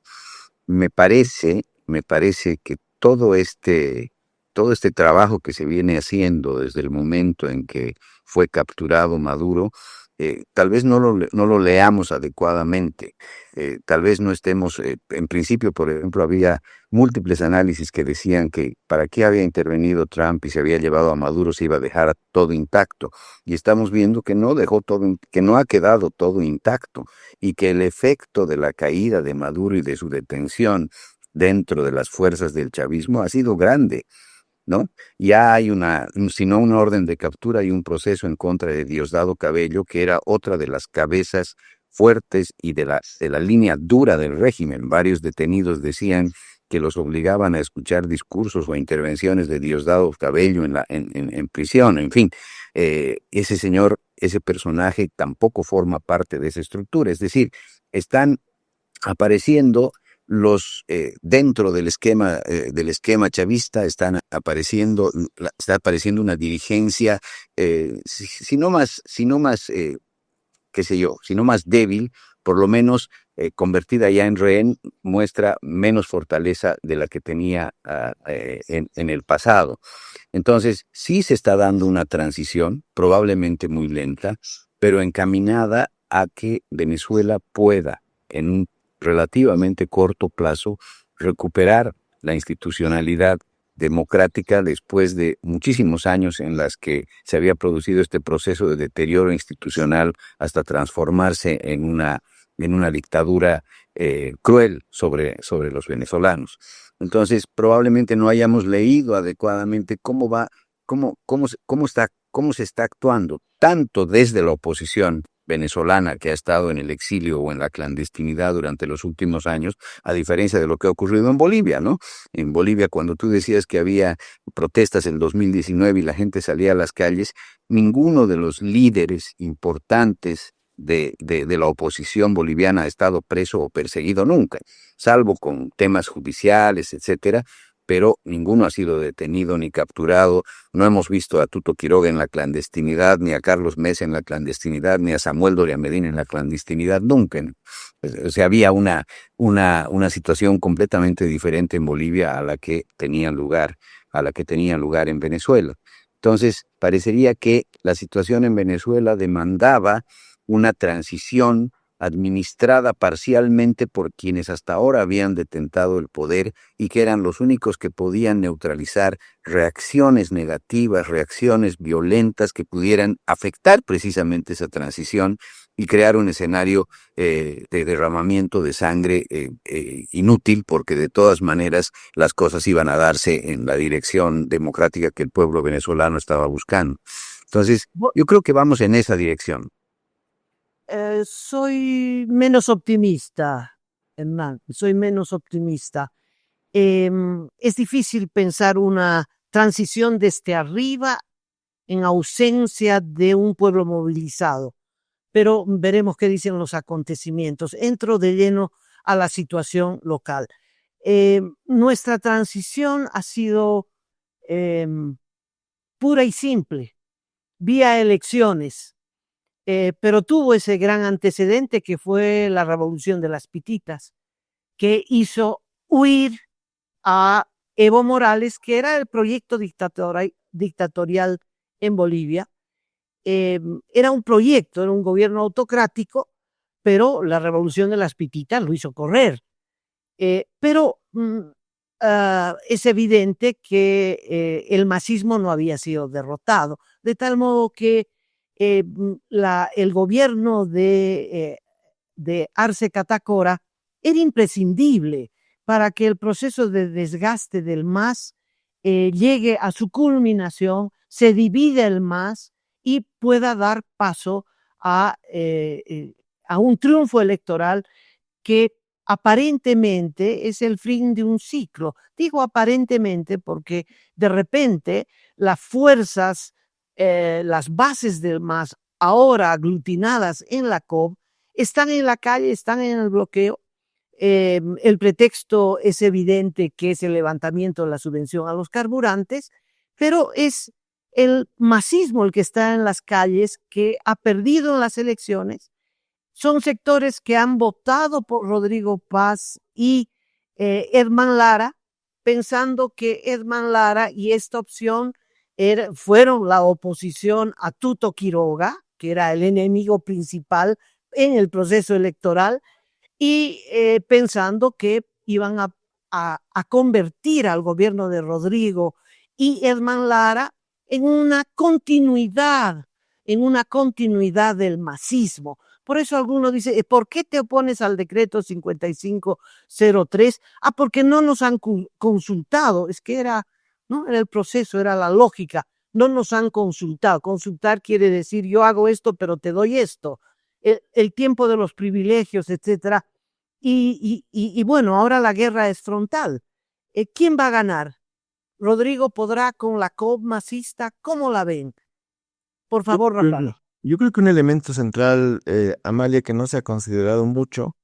Me parece que todo este todo este trabajo que se viene haciendo desde el momento en que fue capturado Maduro, tal vez no lo leamos adecuadamente, tal vez no estemos, en principio, por ejemplo, había múltiples análisis que decían que para qué había intervenido Trump y se había llevado a Maduro, se iba a dejar todo intacto, y estamos viendo que no dejó todo, que no ha quedado todo intacto, y que el efecto de la caída de Maduro y de su detención dentro de las fuerzas del chavismo ha sido grande, ¿no? Ya hay si no una orden de captura, hay un proceso en contra de Diosdado Cabello, que era otra de las cabezas fuertes y de la línea dura del régimen. Varios detenidos decían que los obligaban a escuchar discursos o intervenciones de Diosdado Cabello en prisión. En fin, ese señor, ese personaje tampoco forma parte de esa estructura. Es decir, están apareciendo dentro del esquema chavista, está apareciendo una dirigencia, si no más, qué sé yo, si no más débil, por lo menos convertida ya en rehén, muestra menos fortaleza de la que tenía en el pasado. Entonces, sí se está dando una transición, probablemente muy lenta, pero encaminada a que Venezuela pueda, en un relativamente corto plazo, recuperar la institucionalidad democrática después de muchísimos años en las que se había producido este proceso de deterioro institucional hasta transformarse en una dictadura cruel sobre los venezolanos. Entonces, probablemente no hayamos leído adecuadamente cómo se está actuando, tanto desde la oposición venezolana que ha estado en el exilio o en la clandestinidad durante los últimos años, a diferencia de lo que ha ocurrido en Bolivia, ¿no? En Bolivia, cuando tú decías que había protestas en 2019 y la gente salía a las calles, ninguno de los líderes importantes de la oposición boliviana ha estado preso o perseguido nunca, salvo con temas judiciales, etcétera, pero ninguno ha sido detenido ni capturado. No hemos visto a Tuto Quiroga en la clandestinidad, ni a Carlos Mesa en la clandestinidad, ni a Samuel Doria Medina en la clandestinidad, nunca. O sea, había una situación completamente diferente en Bolivia a la que tenía lugar en Venezuela. Entonces, parecería que la situación en Venezuela demandaba una transición administrada parcialmente por quienes hasta ahora habían detentado el poder y que eran los únicos que podían neutralizar reacciones negativas, reacciones violentas que pudieran afectar precisamente esa transición y crear un escenario de derramamiento de sangre inútil, porque de todas maneras las cosas iban a darse en la dirección democrática que el pueblo venezolano estaba buscando. Entonces, yo creo que vamos en esa dirección. Soy menos optimista, Hernán, soy menos optimista. Es difícil pensar una transición desde arriba en ausencia de un pueblo movilizado, pero veremos qué dicen los acontecimientos. Entro de lleno a la situación local. Nuestra transición ha sido pura y simple, vía elecciones. Pero tuvo ese gran antecedente que fue la revolución de las pititas, que hizo huir a Evo Morales, que era el proyecto dictatorial en Bolivia. Era un proyecto, era un gobierno autocrático, pero la revolución de las pititas lo hizo correr. Pero es evidente que el masismo no había sido derrotado, de tal modo que el gobierno de Arce Catacora era imprescindible para que el proceso de desgaste del MAS llegue a su culminación, se divida el MAS y pueda dar paso a un triunfo electoral que aparentemente es el fin de un ciclo. Digo aparentemente porque de repente las fuerzas, las bases del MAS, ahora aglutinadas en la COP, están en la calle, están en el bloqueo. El pretexto es evidente, que es el levantamiento de la subvención a los carburantes, pero es el masismo el que está en las calles, que ha perdido en las elecciones. Son sectores que han votado por Rodrigo Paz y Herman Lara, pensando que Edman Lara y esta opción fueron la oposición a Tuto Quiroga, que era el enemigo principal en el proceso electoral, y pensando que iban a convertir al gobierno de Rodrigo y Edman Lara en una continuidad del masismo. Por eso algunos dicen, ¿por qué te opones al decreto 5503? Porque no nos han consultado, es que ¿no? Era el proceso, era la lógica, no nos han consultado. Consultar quiere decir, yo hago esto, pero te doy esto. El tiempo de los privilegios, etcétera. Y bueno, ahora la guerra es frontal. ¿Quién va a ganar? ¿Rodrigo podrá con la COP masista? ¿Cómo la ven? Por favor, Rafael. Yo creo que un elemento central, Amalia, que no se ha considerado mucho,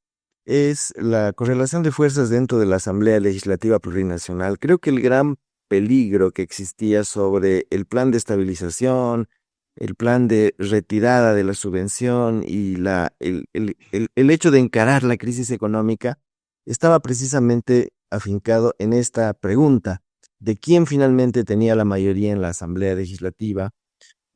es la correlación de fuerzas dentro de la Asamblea Legislativa Plurinacional. Creo que el gran peligro que existía sobre el plan de estabilización, el plan de retirada de la subvención y el hecho de encarar la crisis económica estaba precisamente afincado en esta pregunta de quién finalmente tenía la mayoría en la Asamblea Legislativa.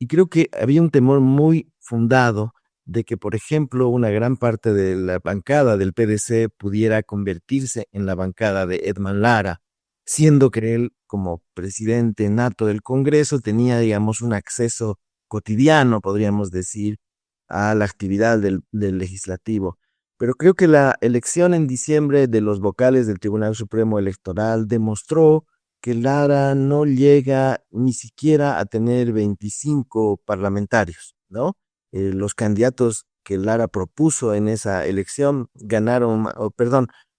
Y creo que había un temor muy fundado de que, por ejemplo, una gran parte de la bancada del PDC pudiera convertirse en la bancada de Edman Lara, siendo que él, como presidente nato del Congreso, tenía, digamos, un acceso cotidiano, podríamos decir, a la actividad del legislativo. Pero creo que la elección en diciembre de los vocales del Tribunal Supremo Electoral demostró que Lara no llega ni siquiera a tener 25 parlamentarios, ¿no? Los candidatos que Lara propuso en esa elección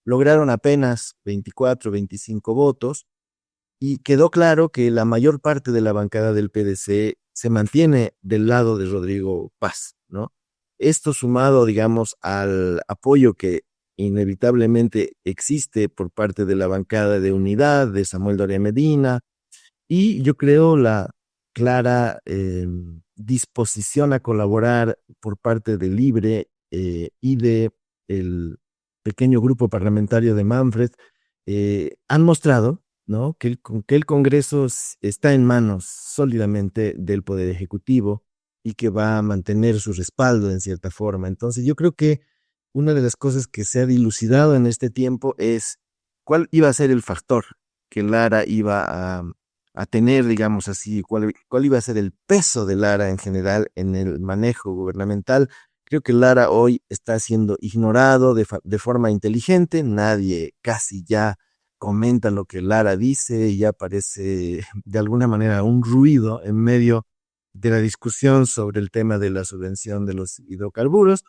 lograron apenas 24, 25 votos, y quedó claro que la mayor parte de la bancada del PDC se mantiene del lado de Rodrigo Paz, ¿no? Esto sumado, digamos, al apoyo que inevitablemente existe por parte de la bancada de Unidad, de Samuel Doria Medina, y yo creo la clara disposición a colaborar por parte de Libre y de el pequeño grupo parlamentario de Manfred, han mostrado, ¿no?, que el Congreso está en manos sólidamente del Poder Ejecutivo y que va a mantener su respaldo en cierta forma. Entonces yo creo que una de las cosas que se ha dilucidado en este tiempo es cuál iba a ser el factor que Lara iba a tener, digamos así, cuál iba a ser el peso de Lara en general en el manejo gubernamental. Creo que Lara hoy está siendo ignorado de forma inteligente, nadie casi ya comenta lo que Lara dice y ya parece de alguna manera un ruido en medio de la discusión sobre el tema de la subvención de los hidrocarburos.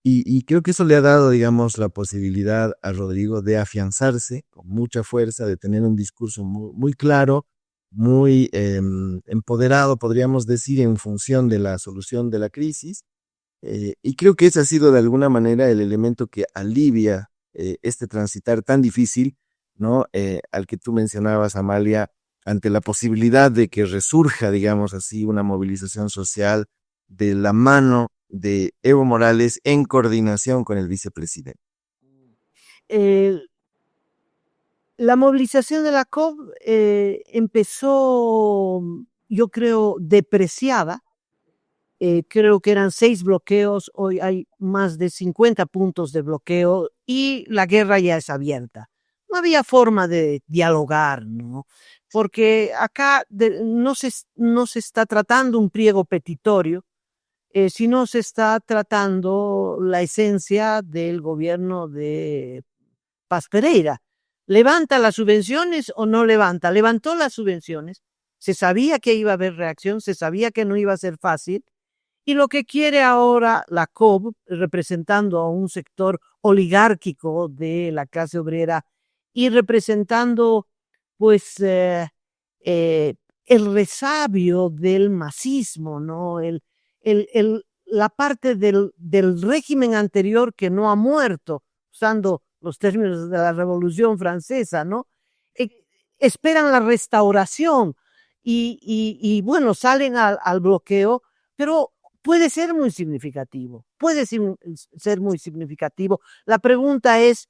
Y creo que eso le ha dado, digamos, la posibilidad a Rodrigo de afianzarse con mucha fuerza, de tener un discurso muy, muy claro, muy empoderado, podríamos decir, en función de la solución de la crisis. Y creo que ese ha sido de alguna manera el elemento que alivia este transitar tan difícil, ¿no? Al que tú mencionabas, Amalia, ante la posibilidad de que resurja, digamos así, una movilización social de la mano de Evo Morales en coordinación con el vicepresidente. La movilización de la COP empezó, yo creo, depreciada. Creo que eran 6 bloqueos, hoy hay más de 50 puntos de bloqueo y la guerra ya es abierta. No había forma de dialogar, ¿no? Porque acá no se está tratando un pliego petitorio, sino se está tratando la esencia del gobierno de Paz Pereira. ¿Levanta las subvenciones o no levanta? Levantó las subvenciones, se sabía que iba a haber reacción, se sabía que no iba a ser fácil, y lo que quiere ahora la COP, representando a un sector oligárquico de la clase obrera y representando pues el resabio del masismo, ¿no? La parte del régimen anterior que no ha muerto, usando los términos de la Revolución Francesa, ¿no? Esperan la restauración y bueno, salen al bloqueo, pero puede ser muy significativo, puede ser muy significativo. La pregunta es,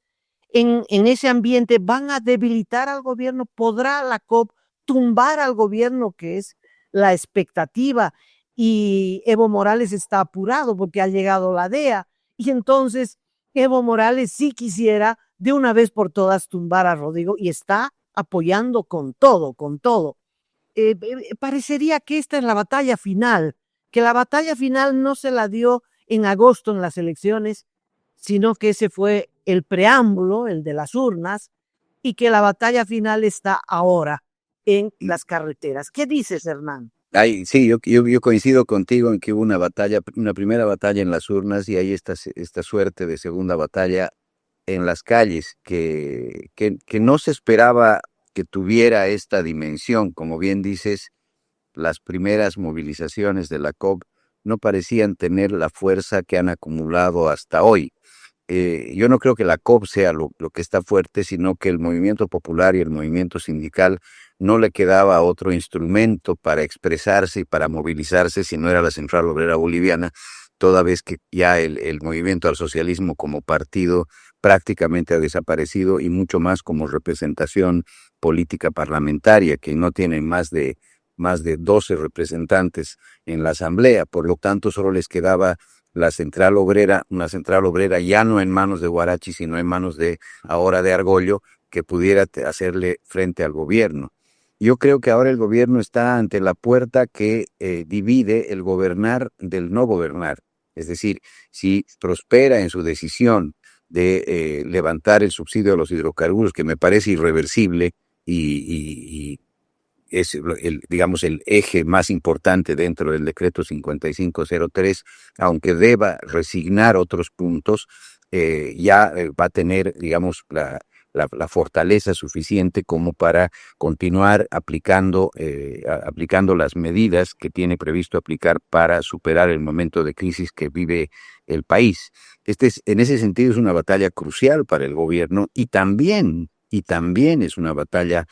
en ese ambiente van a debilitar al gobierno. ¿Podrá la COP tumbar al gobierno, que es la expectativa? Y Evo Morales está apurado porque ha llegado la DEA. Y entonces Evo Morales sí quisiera de una vez por todas tumbar a Rodrigo y está apoyando con todo, con todo. Parecería que esta es la batalla final, que la batalla final no se la dio en agosto en las elecciones, sino que ese fue el preámbulo, el de las urnas, y que la batalla final está ahora en las carreteras. ¿Qué dices, Hernán? Sí, yo coincido contigo en que hubo una batalla, una primera batalla en las urnas y hay esta suerte de segunda batalla en las calles que no se esperaba que tuviera esta dimensión. Como bien dices, las primeras movilizaciones de la COP no parecían tener la fuerza que han acumulado hasta hoy. Yo no creo que la COP sea lo que está fuerte, sino que el movimiento popular y el movimiento sindical no le quedaba otro instrumento para expresarse y para movilizarse si no era la Central Obrera Boliviana, toda vez que ya el movimiento al socialismo como partido prácticamente ha desaparecido y mucho más como representación política parlamentaria, que no tiene más de 12 representantes en la asamblea. Por lo tanto, solo les quedaba la Central Obrera, una Central Obrera ya no en manos de Huarachi, sino en manos ahora de Argollo, que pudiera hacerle frente al gobierno. Yo creo que ahora el gobierno está ante la puerta que divide el gobernar del no gobernar. Es decir, si prospera en su decisión de levantar el subsidio a los hidrocarburos, que me parece irreversible y es digamos, el eje más importante dentro del decreto 5503, aunque deba resignar otros puntos, ya va a tener, digamos, la fortaleza suficiente como para continuar aplicando las medidas que tiene previsto aplicar para superar el momento de crisis que vive el país. En ese sentido es una batalla crucial para el gobierno y también es una batalla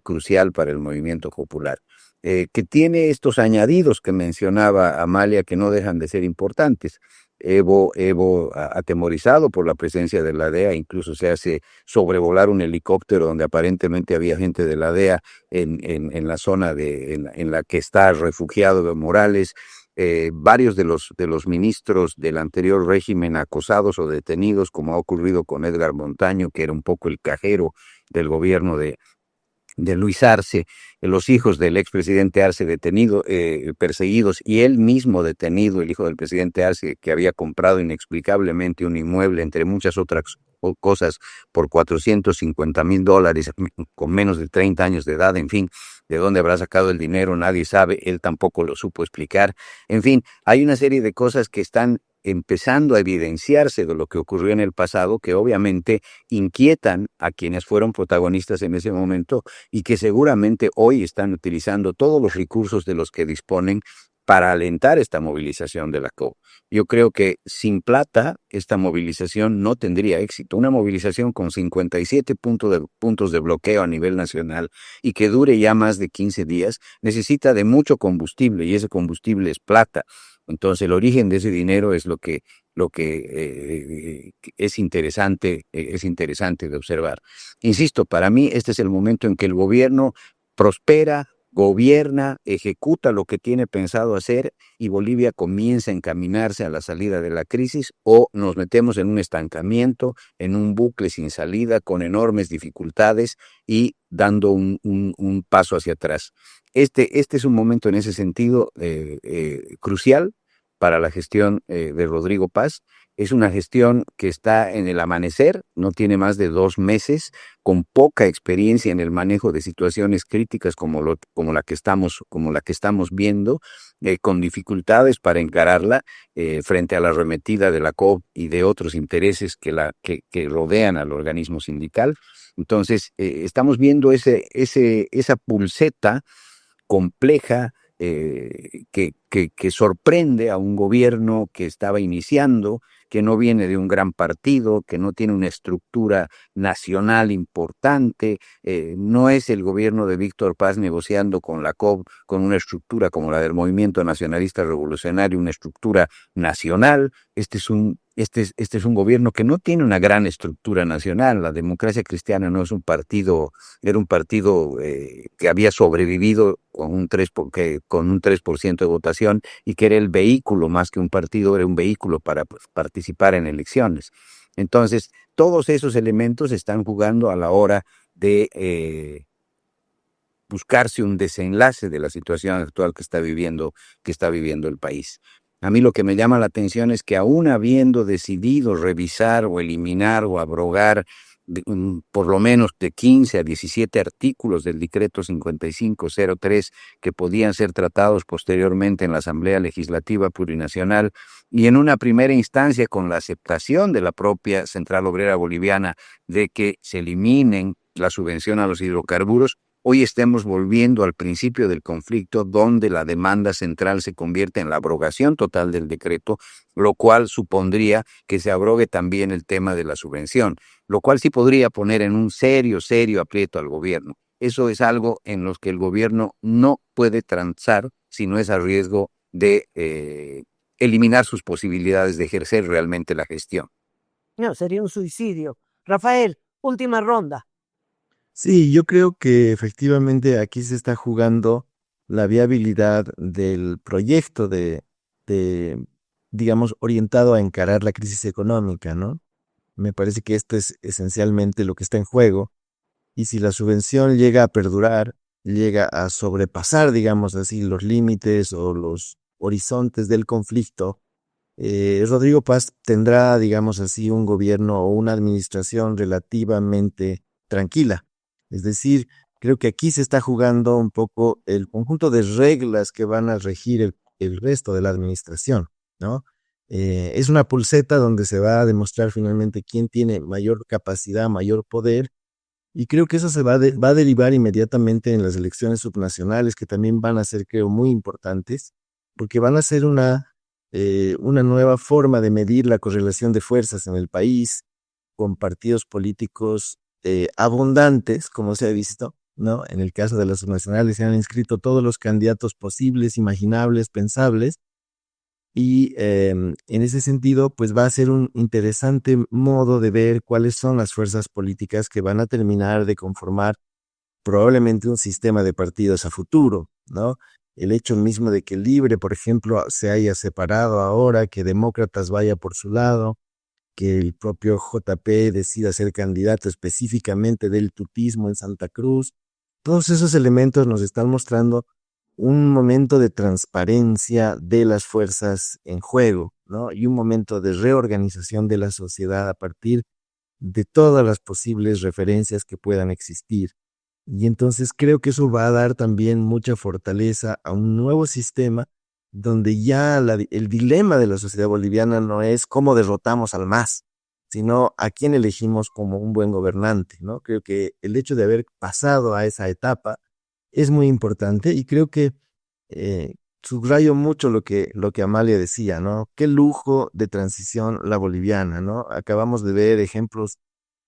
crucial para el movimiento popular, que tiene estos añadidos que mencionaba Amalia que no dejan de ser importantes. Evo atemorizado por la presencia de la DEA, incluso se hace sobrevolar un helicóptero donde aparentemente había gente de la DEA en la zona en la que está refugiado Evo Morales. Varios de los ministros del anterior régimen acosados o detenidos, como ha ocurrido con Edgar Montaño, que era un poco el cajero del gobierno de Luis Arce, los hijos del expresidente Arce perseguidos, y él mismo detenido, el hijo del presidente Arce, que había comprado inexplicablemente un inmueble, entre muchas otras cosas, por $450,000, con menos de 30 años de edad. En fin, de dónde habrá sacado el dinero nadie sabe, él tampoco lo supo explicar. En fin, hay una serie de cosas que están empezando a evidenciarse de lo que ocurrió en el pasado, que obviamente inquietan a quienes fueron protagonistas en ese momento y que seguramente hoy están utilizando todos los recursos de los que disponen para alentar esta movilización de la COP. Yo creo que sin plata esta movilización no tendría éxito. Una movilización con 57 puntos de bloqueo a nivel nacional y que dure ya más de 15 días necesita de mucho combustible, y ese combustible es plata. Entonces el origen de ese dinero es lo que es interesante de observar. Insisto, para mí este es el momento en que el gobierno prospera, gobierna, ejecuta lo que tiene pensado hacer y Bolivia comienza a encaminarse a la salida de la crisis, o nos metemos en un estancamiento, en un bucle sin salida, con enormes dificultades y dando un paso hacia atrás. Este es un momento en ese sentido crucial para la gestión de Rodrigo Paz. Es una gestión que está en el amanecer, no tiene más de 2 meses, con poca experiencia en el manejo de situaciones críticas como la que estamos viendo, con dificultades para encararla frente a la arremetida de la COP y de otros intereses que rodean al organismo sindical. Entonces, estamos viendo esa pulseta compleja que sorprende a un gobierno que estaba iniciando, que no viene de un gran partido, que no tiene una estructura nacional importante. No es el gobierno de Víctor Paz negociando con la COP, con una estructura como la del Movimiento Nacionalista Revolucionario, una estructura nacional. Este es un este es un gobierno que no tiene una gran estructura nacional. La Democracia Cristiana no es un partido, era un partido que había sobrevivido con un 3% de votación y que era el vehículo, más que un partido, era un vehículo para participar en elecciones. Entonces, todos esos elementos están jugando a la hora de buscarse un desenlace de la situación actual que está viviendo el país. A mí lo que me llama la atención es que aún habiendo decidido revisar o eliminar o abrogar por lo menos de 15 a 17 artículos del decreto 5503 que podían ser tratados posteriormente en la Asamblea Legislativa Plurinacional y en una primera instancia con la aceptación de la propia Central Obrera Boliviana de que se eliminen la subvención a los hidrocarburos, hoy estemos volviendo al principio del conflicto donde la demanda central se convierte en la abrogación total del decreto, lo cual supondría que se abrogue también el tema de la subvención, lo cual sí podría poner en un serio aprieto al gobierno. Eso es algo en lo que el gobierno no puede transar si no es a riesgo de eliminar sus posibilidades de ejercer realmente la gestión. No, sería un suicidio. Rafael, última ronda. Sí, yo creo que efectivamente aquí se está jugando la viabilidad del proyecto digamos, orientado a encarar la crisis económica, ¿no? Me parece que esto es esencialmente lo que está en juego. Y si la subvención llega a perdurar, llega a sobrepasar, digamos así, los límites o los horizontes del conflicto, Rodrigo Paz tendrá, digamos así, un gobierno o una administración relativamente tranquila. Es decir, creo que aquí se está jugando un poco el conjunto de reglas que van a regir el resto de la administración, ¿no? Es una pulseta donde se va a demostrar finalmente quién tiene mayor capacidad, mayor poder, y creo que eso va a derivar inmediatamente en las elecciones subnacionales, que también van a ser, creo, muy importantes, porque van a ser una nueva forma de medir la correlación de fuerzas en el país, con partidos políticos abundantes, como se ha visto, ¿no? En el caso de las subnacionales se han inscrito todos los candidatos posibles, imaginables, pensables, y en ese sentido, pues va a ser un interesante modo de ver cuáles son las fuerzas políticas que van a terminar de conformar probablemente un sistema de partidos a futuro, ¿no? El hecho mismo de que Libre, por ejemplo, se haya separado ahora, que Demócratas vaya por su lado, que el propio JP decida ser candidato específicamente del tutismo en Santa Cruz, todos esos elementos nos están mostrando un momento de transparencia de las fuerzas en juego, ¿no? Y un momento de reorganización de la sociedad a partir de todas las posibles referencias que puedan existir. Y entonces creo que eso va a dar también mucha fortaleza a un nuevo sistema donde ya el dilema de la sociedad boliviana no es cómo derrotamos al MAS, sino a quién elegimos como un buen gobernante, ¿no? Creo que el hecho de haber pasado a esa etapa es muy importante y creo que subrayo mucho lo que Amalia decía, ¿no? Qué lujo de transición la boliviana, ¿no? Acabamos de ver ejemplos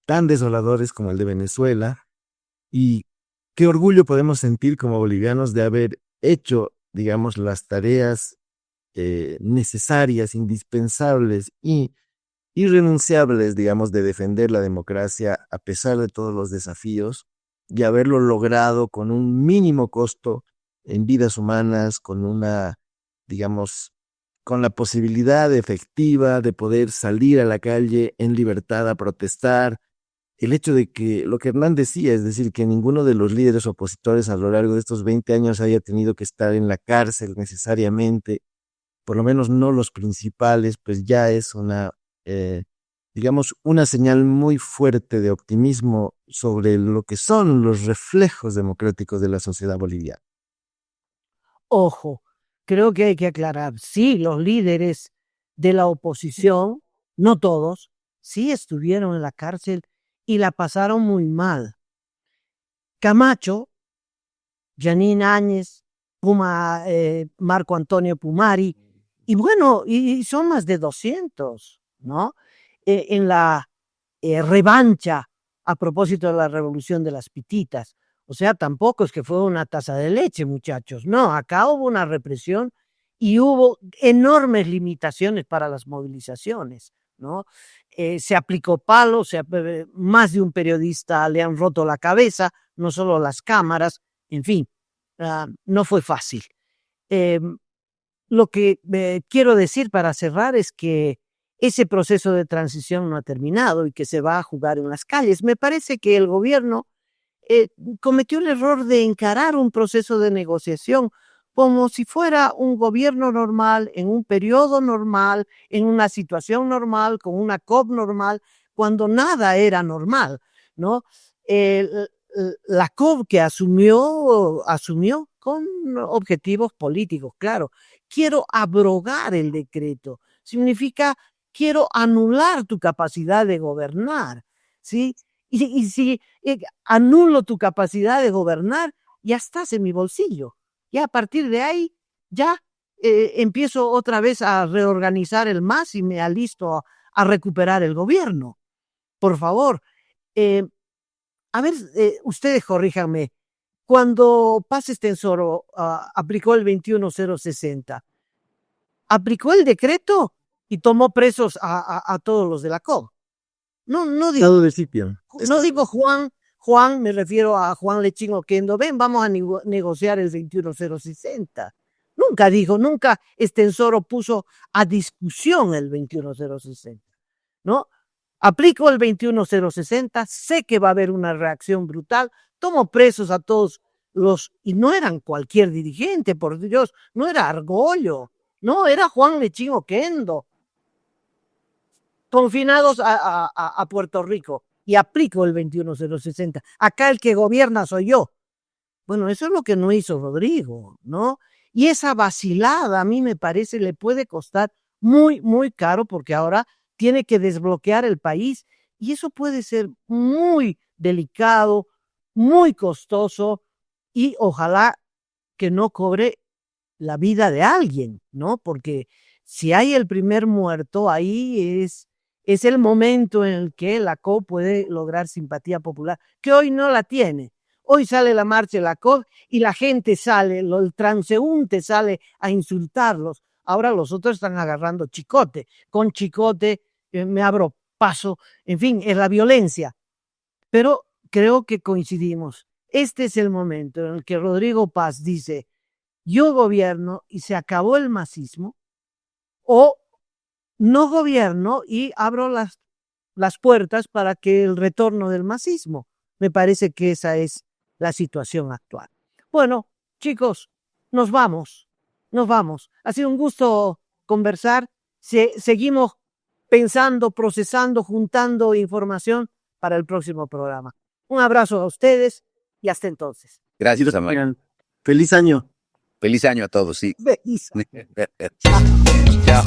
tan desoladores como el de Venezuela y qué orgullo podemos sentir como bolivianos de haber hecho, digamos, las tareas necesarias, indispensables y irrenunciables, digamos, de defender la democracia a pesar de todos los desafíos y haberlo logrado con un mínimo costo en vidas humanas, con digamos, con la posibilidad efectiva de poder salir a la calle en libertad a protestar. El hecho de que lo que Hernán decía, es decir, que ninguno de los líderes opositores a lo largo de estos 20 años haya tenido que estar en la cárcel necesariamente, por lo menos no los principales, pues ya es digamos, una señal muy fuerte de optimismo sobre lo que son los reflejos democráticos de la sociedad boliviana. Ojo, creo que hay que aclarar, sí, los líderes de la oposición, no todos, sí estuvieron en la cárcel y la pasaron muy mal. Camacho, Janine Áñez, Marco Antonio Pumari, y bueno, y son más de 200, ¿no? En la revancha a propósito de la revolución de las pititas. O sea, tampoco es que fue una taza de leche, muchachos. No, acá hubo una represión y hubo enormes limitaciones para las movilizaciones, ¿no? Se aplicó palo, más de un periodista le han roto la cabeza, no solo las cámaras, en fin, no fue fácil. Lo que quiero decir para cerrar es que ese proceso de transición no ha terminado y que se va a jugar en las calles. Me parece que el gobierno cometió el error de encarar un proceso de negociación como si fuera un gobierno normal, en un periodo normal, en una situación normal, con una COP normal, cuando nada era normal, ¿no? La COP que asumió con objetivos políticos, claro. Quiero abrogar el decreto. Significa, quiero anular tu capacidad de gobernar, ¿sí? Y si anulo tu capacidad de gobernar, ya estás en mi bolsillo. Ya a partir de ahí, ya empiezo otra vez a reorganizar el MAS y me alisto a recuperar el gobierno. Por favor, a ver, ustedes corríjanme. Cuando Paz Estenssoro aplicó el 21060, aplicó el decreto y tomó presos a todos los de la COP. No digo Juan, me refiero a Juan Lechín Oquendo, ven, vamos a negociar el 21060. Nunca Estenssoro puso a discusión el 21060, ¿no? Aplico el 21060, sé que va a haber una reacción brutal, tomo presos a todos y no eran cualquier dirigente, por Dios, no era Argollo, no, era Juan Lechín Oquendo, confinados a Puerto Rico, y aplico el 21060. Acá el que gobierna soy yo. Bueno, eso es lo que no hizo Rodrigo, ¿no? Y esa vacilada a mí me parece le puede costar muy, muy caro, porque ahora tiene que desbloquear el país y eso puede ser muy delicado, muy costoso y ojalá que no cobre la vida de alguien, ¿no? Porque si hay el primer muerto, ahí es el momento en el que la COP puede lograr simpatía popular, que hoy no la tiene. Hoy sale la marcha de la COP y la gente sale, el transeúnte sale a insultarlos. Ahora los otros están agarrando chicote. Con chicote me abro paso. En fin, es la violencia. Pero creo que coincidimos. Este es el momento en el que Rodrigo Paz dice, yo gobierno y se acabó el masismo, o no gobierno y abro las puertas para que el retorno del masismo. Me parece que esa es la situación actual. Bueno, chicos, nos vamos. Ha sido un gusto conversar. Seguimos pensando, procesando, juntando información para el próximo programa. Un abrazo a ustedes y hasta entonces. Gracias, Amalia. Feliz año. Feliz año a todos, sí. Feliz. Chao.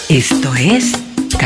Esto es